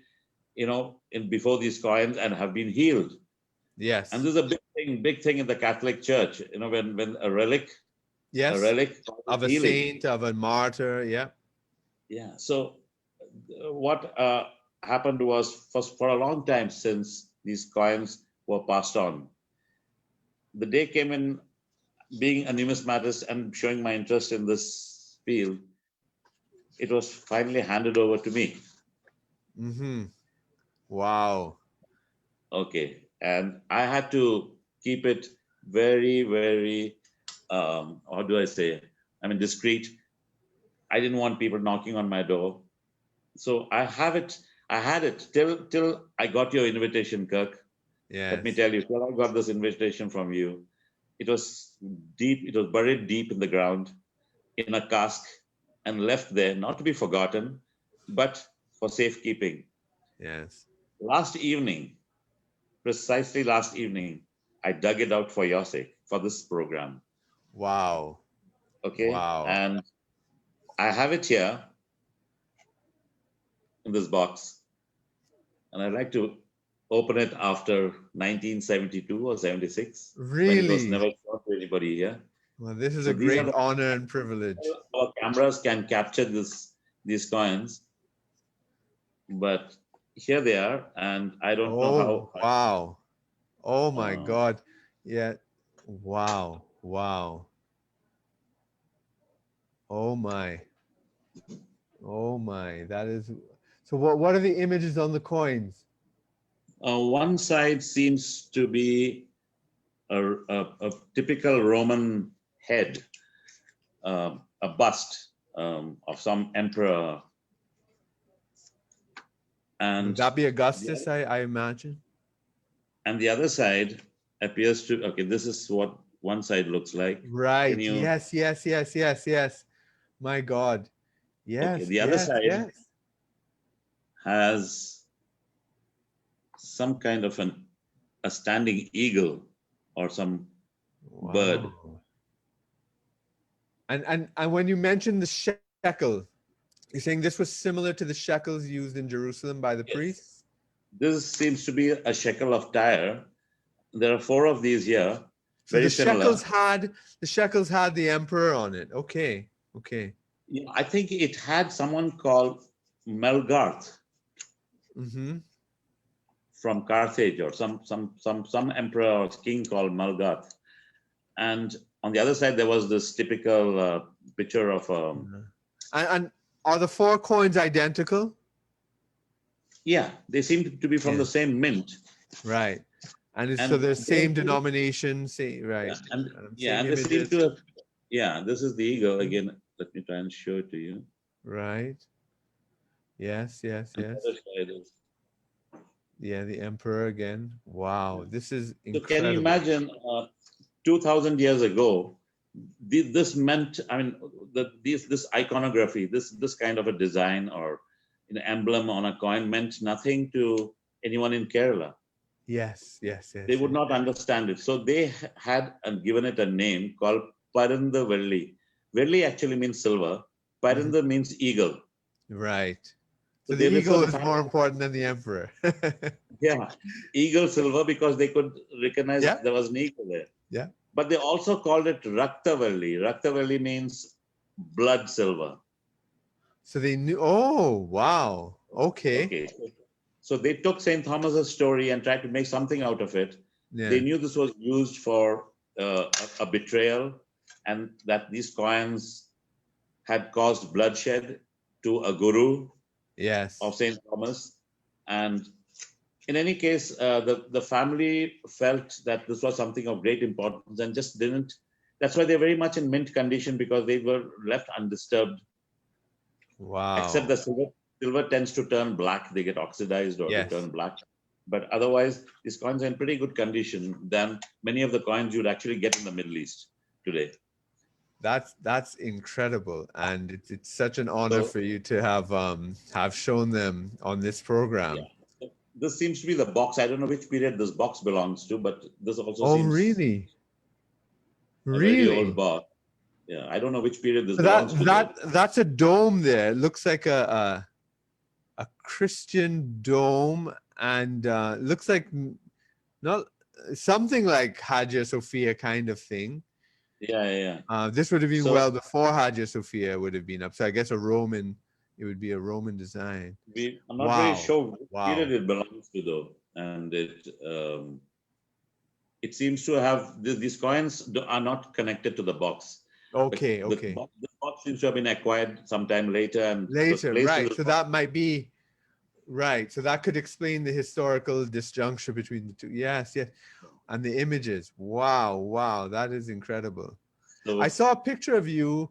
before these coins and have been healed. Yes. And this is a big thing in the Catholic Church. When a relic. Yes. A relic of a saint, of a martyr. Yeah. Yeah. So what happened was for a long time since these coins were passed on, the day came in, being a numismatist and showing my interest in this field, it was finally handed over to me. Mm-hmm. Wow. Okay. And I had to keep it very, very, how do I say? Discreet. I didn't want people knocking on my door. So I had it till I got your invitation, Kirk. Yes. Let me tell you, till I got this invitation from you, it was deep, it was buried deep in the ground in a cask and left there, not to be forgotten, but for safekeeping. Yes. Precisely last evening, I dug it out for your sake, for this program. Wow. Okay. Wow. And I have it here in this box. And I'd like to open it after 1972 or 76. Really? When it was never shown to anybody here. Well, this is a great honor and privilege. Our cameras can capture these coins. But here they are, and I don't know how. Wow. Oh my God. Yeah. Wow. Wow. Oh my. Oh my. That is. So what are the images on the coins? One side seems to be a typical Roman head, a bust of some emperor. And Would that be Augustus, I imagine? and the other side appears to, okay, this is what one side looks like. Right. Can you, Yes. My God. okay, Yes, the other yes, side yes. has some kind of a standing eagle or some bird. Wow. And when you mentioned the shekel, you're saying this was similar to the shekels used in Jerusalem by the Yes. priests? This seems to be a shekel of Tyre. There are 4 of these here. So Very the similar. shekels had the emperor on it. Okay. Yeah, I think it had someone called Melgarth Mm-hmm. from Carthage, or some emperor or king called Melgarth. And on the other side, there was this typical picture of And are the 4 coins identical? yeah, they seem to be from the same mint. Right. And so And they're they- same denomination, right. Yeah, and Same they seem images. to have, yeah, this is the eagle again. Let me try and show it to you. Right. Yes. And the other side is- Yeah, the emperor again. Wow, Yeah. this is So incredible. can you imagine 2,000 years ago, this meant, I mean, this iconography, this kind of a design or an emblem on a coin meant nothing to anyone in Kerala. Yes. They would not understand it. So they had given it a name called Paranda Velli. Velli actually means silver. Paranda means eagle. Right. So So the they eagle refer is the more important than the emperor. Yeah, eagle silver, because they could recognize Yeah. there was an eagle there. Yeah. But they also called it Raktavalli. Raktavalli means blood silver. So they knew. Oh, wow. Okay. Okay. So they took St. Thomas's story and tried to make something out of it. Yeah. They knew this was used for a betrayal, and that these coins had caused bloodshed to a guru Yes. of St. Thomas. And in any case, the family felt that this was something of great importance and just didn't. That's why they're very much in mint condition, because they were left undisturbed. Wow. Except the silver tends to turn black. They get oxidized or Yes. they turn black. But otherwise, these coins are in pretty good condition than many of the coins you'd actually get in the Middle East today. That's incredible, and it's such an honor for you to have shown them on this program. Yeah. This seems to be the box. I don't know which period this box belongs to, but this also seems Really? a very old box. Yeah, I don't know which period this belongs to. That's a dome there. It looks like a Christian dome, and looks like not something like Hagia Sophia kind of thing. Yeah. This would have been well before Hagia Sophia would have been up. So I guess it would be a Roman design. I'm not very sure which period it belongs to, though. And it seems to have, these coins are not connected to the box. Okay. The box seems to have been acquired sometime later. And right. So that might be, right. So that could explain the historical disjuncture between the two. Yes. And the images. Wow. That is incredible. So I saw a picture of you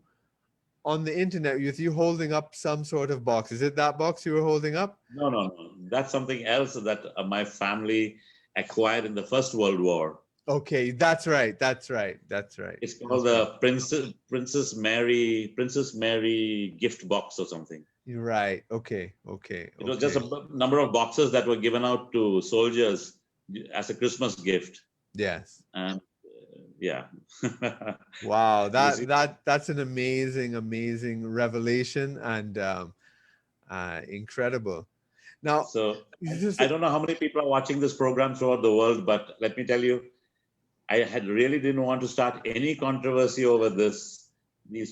on the internet with you holding up some sort of box. Is it that box you were holding up? No. That's something else that my family acquired in the First World War. Okay, that's right. It's called the Princess Mary gift box or something. You're right. Okay. It was just a number of boxes that were given out to soldiers as a Christmas gift. Yes. And yeah. Wow, that's an amazing revelation, and incredible. Now, so I don't know how many people are watching this program throughout the world, but let me tell you, I really didn't want to start any controversy over these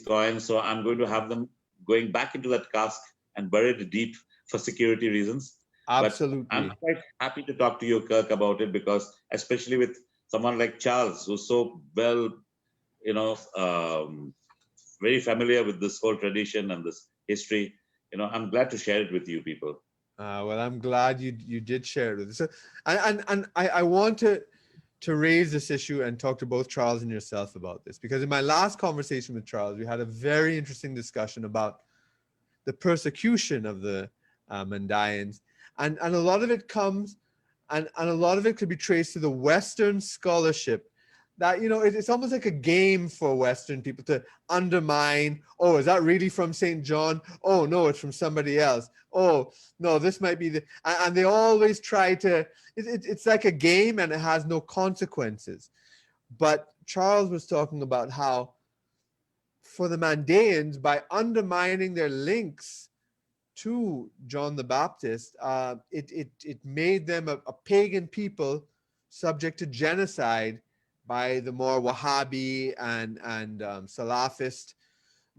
coins, so I'm going to have them going back into that cask and buried deep for security reasons. Absolutely. But I'm quite happy to talk to you, Kirk, about it, because especially with someone like Charles, who's so well, very familiar with this whole tradition and this history, I'm glad to share it with you people. Well, I'm glad you did share it with us. So, and I want to raise this issue and talk to both Charles and yourself about this, because in my last conversation with Charles, we had a very interesting discussion about the persecution of the Mandaeans. And a lot of it comes, and a lot of it could be traced to the Western scholarship that, it's almost like a game for Western people to undermine. Oh, is that really from St. John? Oh, no, it's from somebody else. Oh, no, this might be and they always try to, it's like a game and it has no consequences. But Charles was talking about how for the Mandaeans, by undermining their links to John the Baptist, it made them a pagan people subject to genocide by the more Wahhabi and Salafist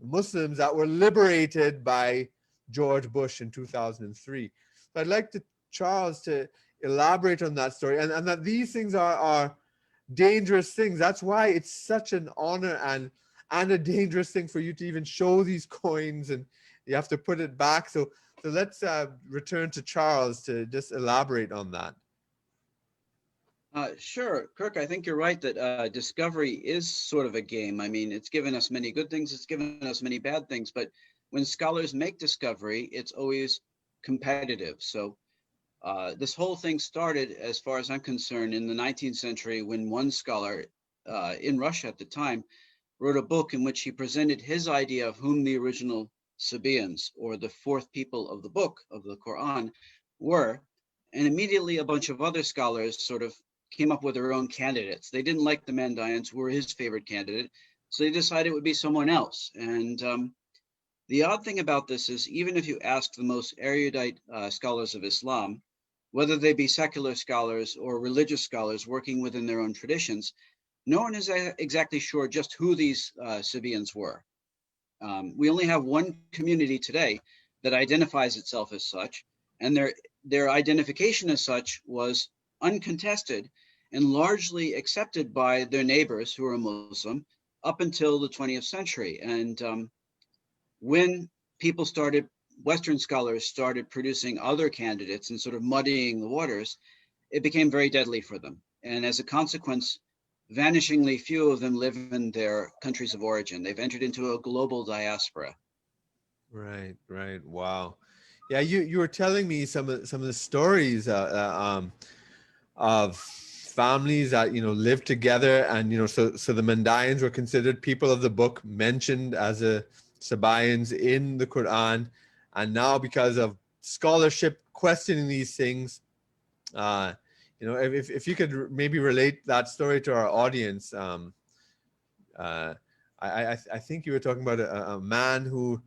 Muslims that were liberated by George Bush in 2003. So I'd like Charles to elaborate on that story, and that these things are dangerous things. That's why it's such an honor and a dangerous thing for you to even show these coins, and you have to put it back. So let's return to Charles to just elaborate on that. Sure, Kirk, I think you're right that discovery is sort of a game. I mean, it's given us many good things, it's given us many bad things, but when scholars make discovery, it's always competitive. So this whole thing started, as far as I'm concerned, in the 19th century when one scholar in Russia at the time wrote a book in which he presented his idea of whom the original Sabaeans, or the fourth people of the book of the Quran, were. And immediately a bunch of other scholars sort of came up with their own candidates. They didn't like the Mandaeans, who were his favorite candidate, so they decided it would be someone else. And the odd thing about this is, even if you ask the most erudite scholars of Islam, whether they be secular scholars or religious scholars working within their own traditions, no one is exactly sure just who these Sabaeans were. We only have one community today that identifies itself as such, and their identification as such was uncontested and largely accepted by their neighbors who are Muslim up until the 20th century. And when people started, Western scholars started producing other candidates and sort of muddying the waters, it became very deadly for them. And as a consequence, vanishingly few of them live in their countries of origin. They've entered into a global diaspora. Right. Wow. Yeah, you were telling me some of the stories of families that lived together, and so the Mandaeans were considered people of the book, mentioned as a Sabaeans in the Quran, and now because of scholarship questioning these things, if you could maybe relate that story to our audience. I think you were talking about a man who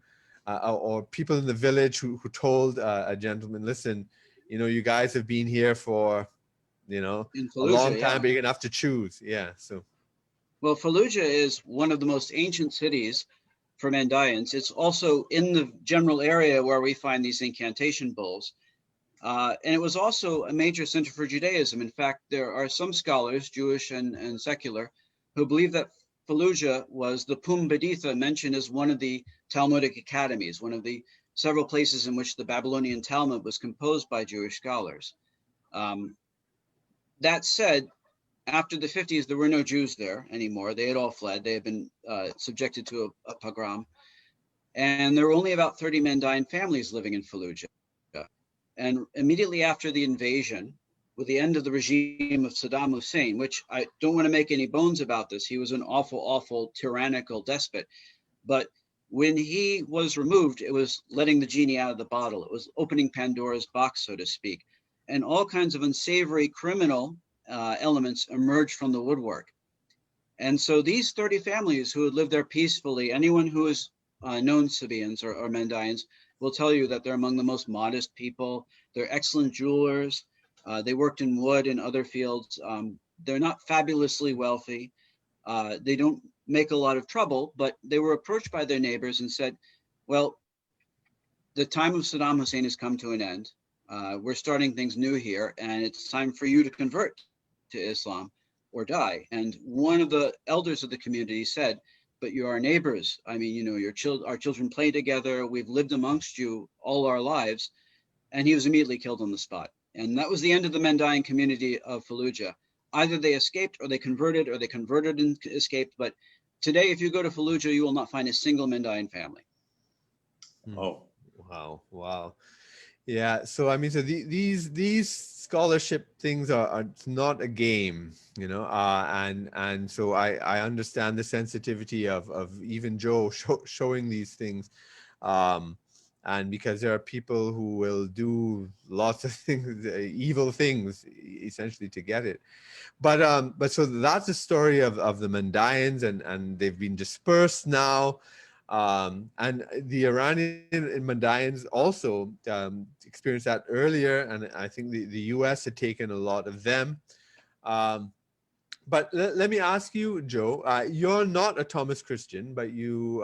or people in the village who told a gentleman, listen, you guys have been here for In a Fallujah, long time, yeah. but you're gonna have to choose. Yeah. So Well, Fallujah is one of the most ancient cities for Mandaeans. It's also in the general area where we find these incantation bowls. And it was also a major center for Judaism. In fact, there are some scholars, Jewish and secular, who believe that Fallujah was the Pumbeditha mentioned as one of the Talmudic academies, one of the several places in which the Babylonian Talmud was composed by Jewish scholars. That said, after the 50s, there were no Jews there anymore. They had all fled. They had been subjected to a pogrom. And there were only about 30 Mandaean families living in Fallujah. And immediately after the invasion, with the end of the regime of Saddam Hussein, which I don't want to make any bones about this, he was an awful, awful tyrannical despot. But when he was removed, it was letting the genie out of the bottle. It was opening Pandora's box, so to speak. And all kinds of unsavory criminal elements emerged from the woodwork. And so these 30 families who had lived there peacefully, anyone who has known Sabaeans or Mandaeans will tell you that they're among the most modest people. They're excellent jewelers. They worked in wood and other fields. They're not fabulously wealthy. They don't make a lot of trouble, but they were approached by their neighbors and said, well, the time of Saddam Hussein has come to an end. We're starting things new here, and it's time for you to convert to Islam or die. And one of the elders of the community said, but you're our neighbors. I mean, our children play together. We've lived amongst you all our lives. And he was immediately killed on the spot. And that was the end of the Mandaean community of Fallujah. Either they escaped or they converted and escaped. But today, if you go to Fallujah, you will not find a single Mandaean family. Oh, wow. Yeah, so I mean, so these scholarship things are it's not a game, you know, and so I understand the sensitivity of even Joe showing these things, um, and because there are people who will do lots of things, evil things, essentially to get it. But so that's the story of the Mandaeans, and they've been dispersed now. And the Iranian and Mandaeans also experienced that earlier, and I think the US had taken a lot of them. Um, but let me ask you, Joe, you're not a Thomas Christian, but you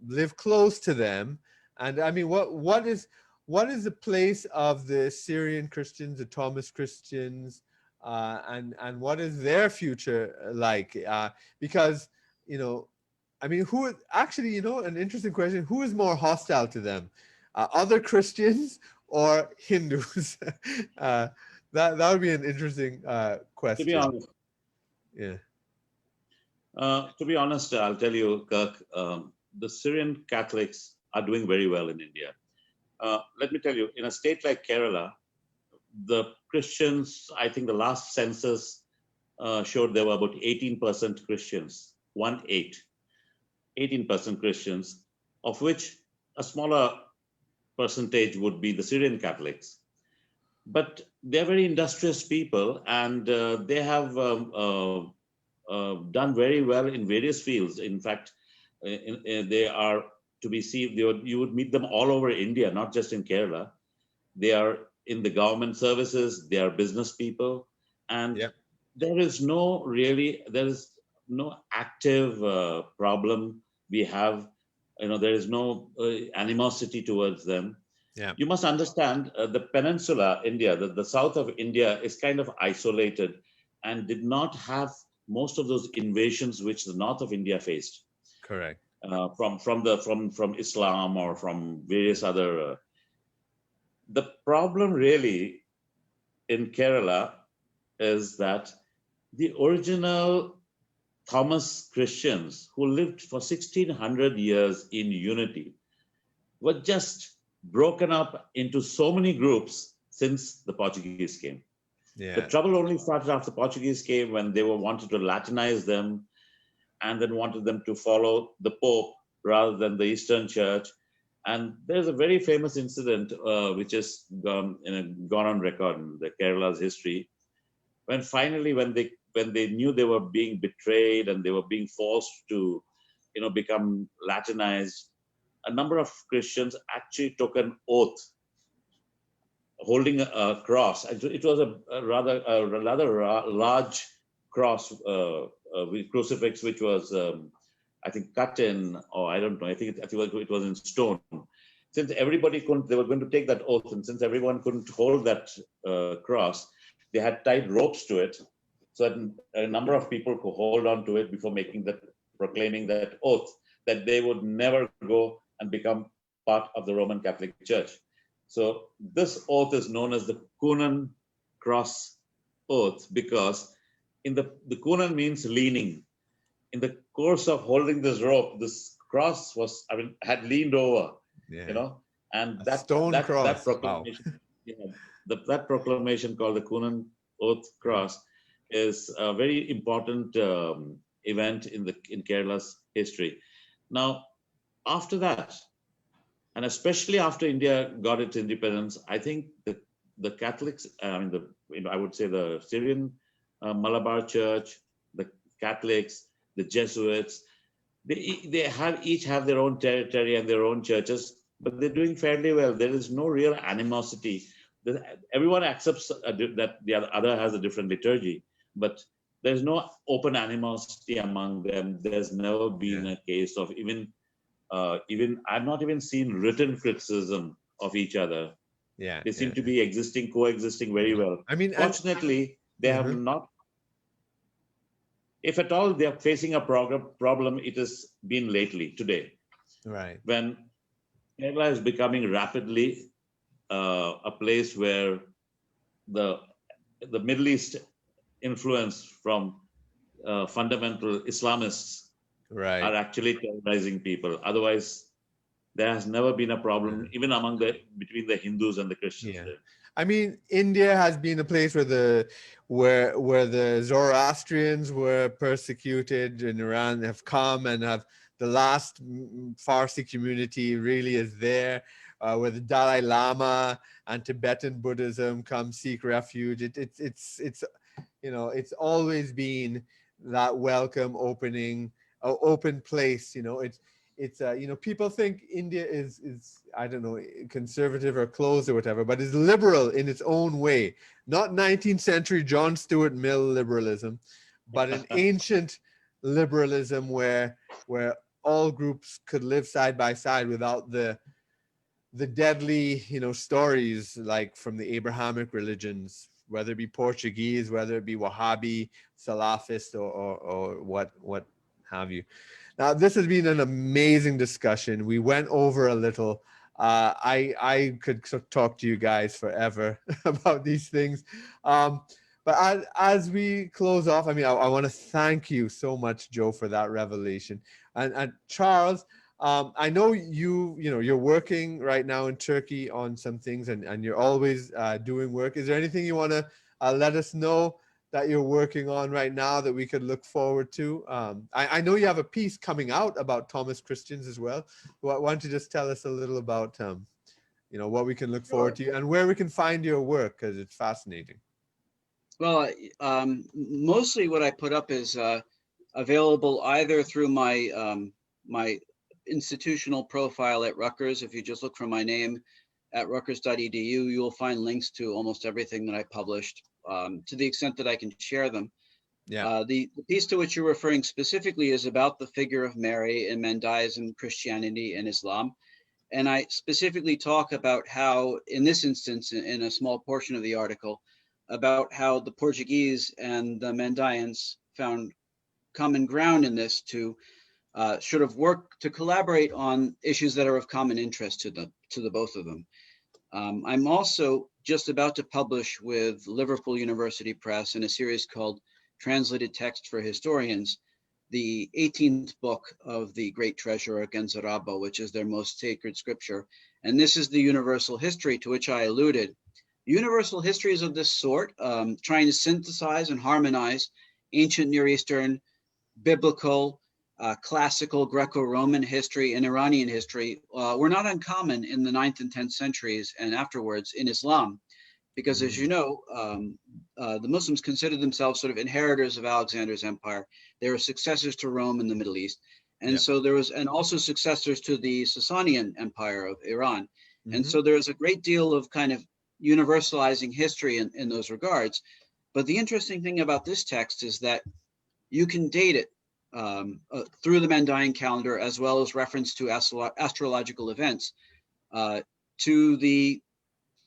live close to them. And I mean, what is the place of the Syrian Christians, the Thomas Christians, and what is their future like? Because you know, I mean, who actually, you know, an interesting question: who is more hostile to them, other Christians or Hindus? That would be an interesting To be question. honest, Yeah. I'll tell you, Kirk, the Syrian Catholics are doing very well in India. Let me tell you, in a state like Kerala, the Christians, I think the last census showed there were about 18% Christians, 18% Christians, of which a smaller percentage would be the Syrian Catholics. But they're very industrious people, and they have done very well in various fields. In fact, they are to be seen, you would meet them all over India, not just in Kerala. They are in the government services, they are business people, and Yeah. there is no active problem we have. You know, there is no animosity towards them. Yeah. You must understand the peninsula India, the south of India is kind of isolated and did not have most of those invasions which the north of India faced Correct. from Islam or from various other. The problem really in Kerala is that the original Thomas Christians who lived for 1600 years in unity were just broken up into so many groups since the Portuguese came. The Yeah. trouble only started after the Portuguese came, when they wanted to Latinize them and then wanted them to follow the Pope rather than the Eastern Church. And there's a very famous incident which has gone on record in the Kerala's history, when finally, when they knew they were being betrayed and they were being forced to, become Latinized, a number of Christians actually took an oath holding a cross. It was a rather large cross, crucifix, which was, I think, cut in, or I don't know, I think it was in stone. Since everybody couldn't, they were going to take that oath, and since everyone couldn't hold that cross, they had tied ropes to it, so that a number of people could hold on to it before proclaiming that oath, that they would never go and become part of the Roman Catholic Church. So this oath is known as the Cunan cross oath, because the Cunan means leaning. In the course of holding this rope, this cross had leaned over, Yeah. and A that stone cross. proclamation, that proclamation called the Cunan oath cross is a very important event in Kerala's history. Now, after that, and especially after India got its independence, I think the Catholics, I would say the Syrian Malabar Church, the Catholics, the Jesuits, they each have their own territory and their own churches, but they're doing fairly well. There is no real animosity. Everyone accepts that the other has a different liturgy, but there's no open animosity among them. There's never been a case of even I've not even seen written criticism of each other. Yeah. They seem to be coexisting very well. I mean, Fortunately, they have not. If at all they are facing a problem, it has been today. Right. When Kerala is becoming rapidly a place where the Middle East influence from fundamental Islamists Right. are actually terrorizing people. Otherwise, there has never been a problem, even between the Hindus and the Christians Yeah. there. I mean, India has been a place where the Zoroastrians were persecuted, and Iran have come and have the last Farsi community really is there, where the Dalai Lama and Tibetan Buddhism come seek refuge. It's it's always been that welcome, open place. People think India is I don't know, conservative or closed or whatever, but is liberal in its own way. Not 19th century John Stuart Mill liberalism, but an ancient liberalism where all groups could live side by side without the deadly stories like from the Abrahamic religions, whether it be Portuguese, whether it be Wahhabi, Salafist, or what have you. Now, this has been an amazing discussion. We went over a little. I could talk to you guys forever about these things. But as we close off, I mean, I want to thank you so much, Joe, for that revelation. And Charles, I know you're working right now in Turkey on some things, and you're always doing work. Is there anything you want to let us know that you're working on right now that we could look forward to? I know you have a piece coming out about Thomas Christians as well. Why don't you just tell us a little about what we can look forward to and where we can find your work, because it's fascinating. Well, mostly what I put up is available either through my institutional profile at Rutgers. If you just look for my name at rutgers.edu, you will find links to almost everything that I published, to the extent that I can share them. Yeah. The piece to which you're referring specifically is about the figure of Mary in Mandaeism, Christianity, and Islam. And I specifically talk about how, in this instance, in a small portion of the article, about how the Portuguese and the Mandaeans found common ground in this to sort of work to collaborate on issues that are of common interest to the both of them. I'm also just about to publish with Liverpool University Press in a series called Translated Text for Historians, the 18th book of the Great Treasure of Genzarabo, which is their most sacred scripture. And this is the universal history to which I alluded. Universal histories of this sort, trying to synthesize and harmonize ancient Near Eastern, biblical, classical Greco-Roman history and Iranian history, were not uncommon in the 9th and 10th centuries and afterwards in Islam. Because as you know, the Muslims considered themselves sort of inheritors of Alexander's empire. They were successors to Rome in the Middle East. And so there was, and also successors to the Sasanian empire of Iran. And so there was a great deal of kind of universalizing history in those regards. But the interesting thing about this text is that you can date it through the Mandaean calendar, as well as reference to astrological events, to the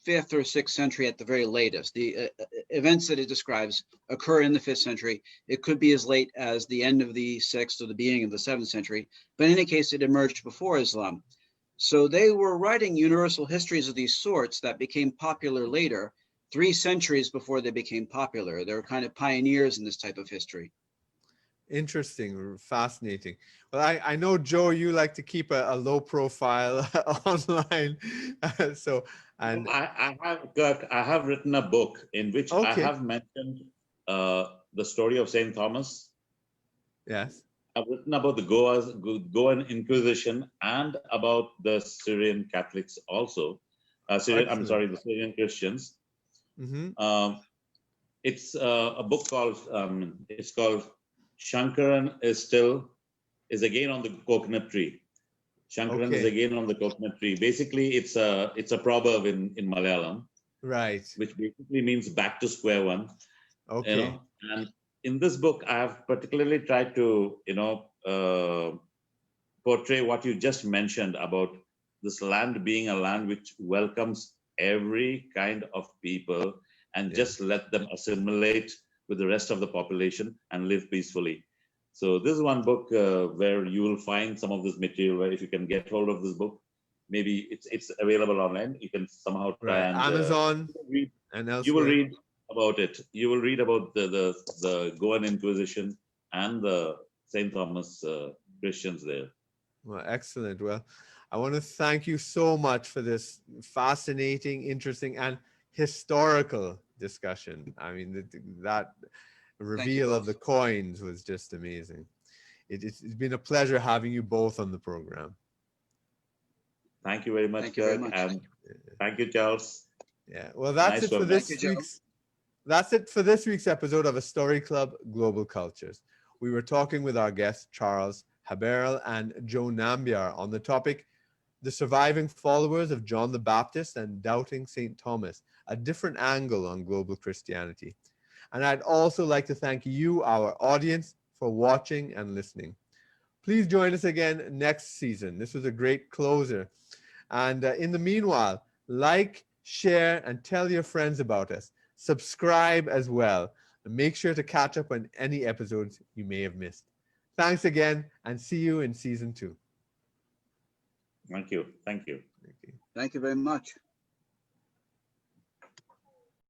5th or 6th century at the very latest. The events that it describes occur in the 5th century. It could be as late as the end of the 6th or the beginning of the 7th century, but in any case, it emerged before Islam. So they were writing universal histories of these sorts that became popular later, 3 centuries before they became popular. They were kind of pioneers in this type of history. Interesting, fascinating. Well, I know, Joe, you like to keep a low profile online. So, and I have written a book in which I have mentioned the story of Saint Thomas. Yes. I've written about the Goan Inquisition and about the Syrian Catholics also. The Syrian Christians. It's a book called it's called Shankaran is again on the coconut tree. Shankaran is again on the coconut tree. Basically, it's a proverb in Malayalam, right? Which basically means back to square one. Okay. And in this book, I have particularly tried to portray what you just mentioned about this land being a land which welcomes every kind of people and just let them assimilate with the rest of the population and live peacefully. So this is one book where you will find some of this material, where if you can get hold of this book, maybe it's available online. You can somehow try and Amazon and elsewhere. You will read about it. You will read about the Goan Inquisition and the St. Thomas Christians there. Well, excellent. Well, I want to thank you so much for this fascinating, interesting, and historical discussion. I mean, that reveal of both. the coins was just amazing. It's been a pleasure having you both on the program. Thank you very much, Thank you very Kirk, much. and thank you, Charles. Yeah. Well, that's Nice it for one. this Thank you, Joe. week's. That's it for this week's episode of A Story Club Global Cultures. We were talking with our guests Charles Haberl and Joe Nambiar on the topic, the surviving followers of John the Baptist and doubting St. Thomas, a different angle on global Christianity. And I'd also like to thank you, our audience, for watching and listening. Please join us again next season. This was a great closer. And in the meanwhile, like, share, and tell your friends about us. Subscribe as well. And make sure to catch up on any episodes you may have missed. Thanks again, and see you in season 2. Thank you. Thank you. Thank you. Thank you very much.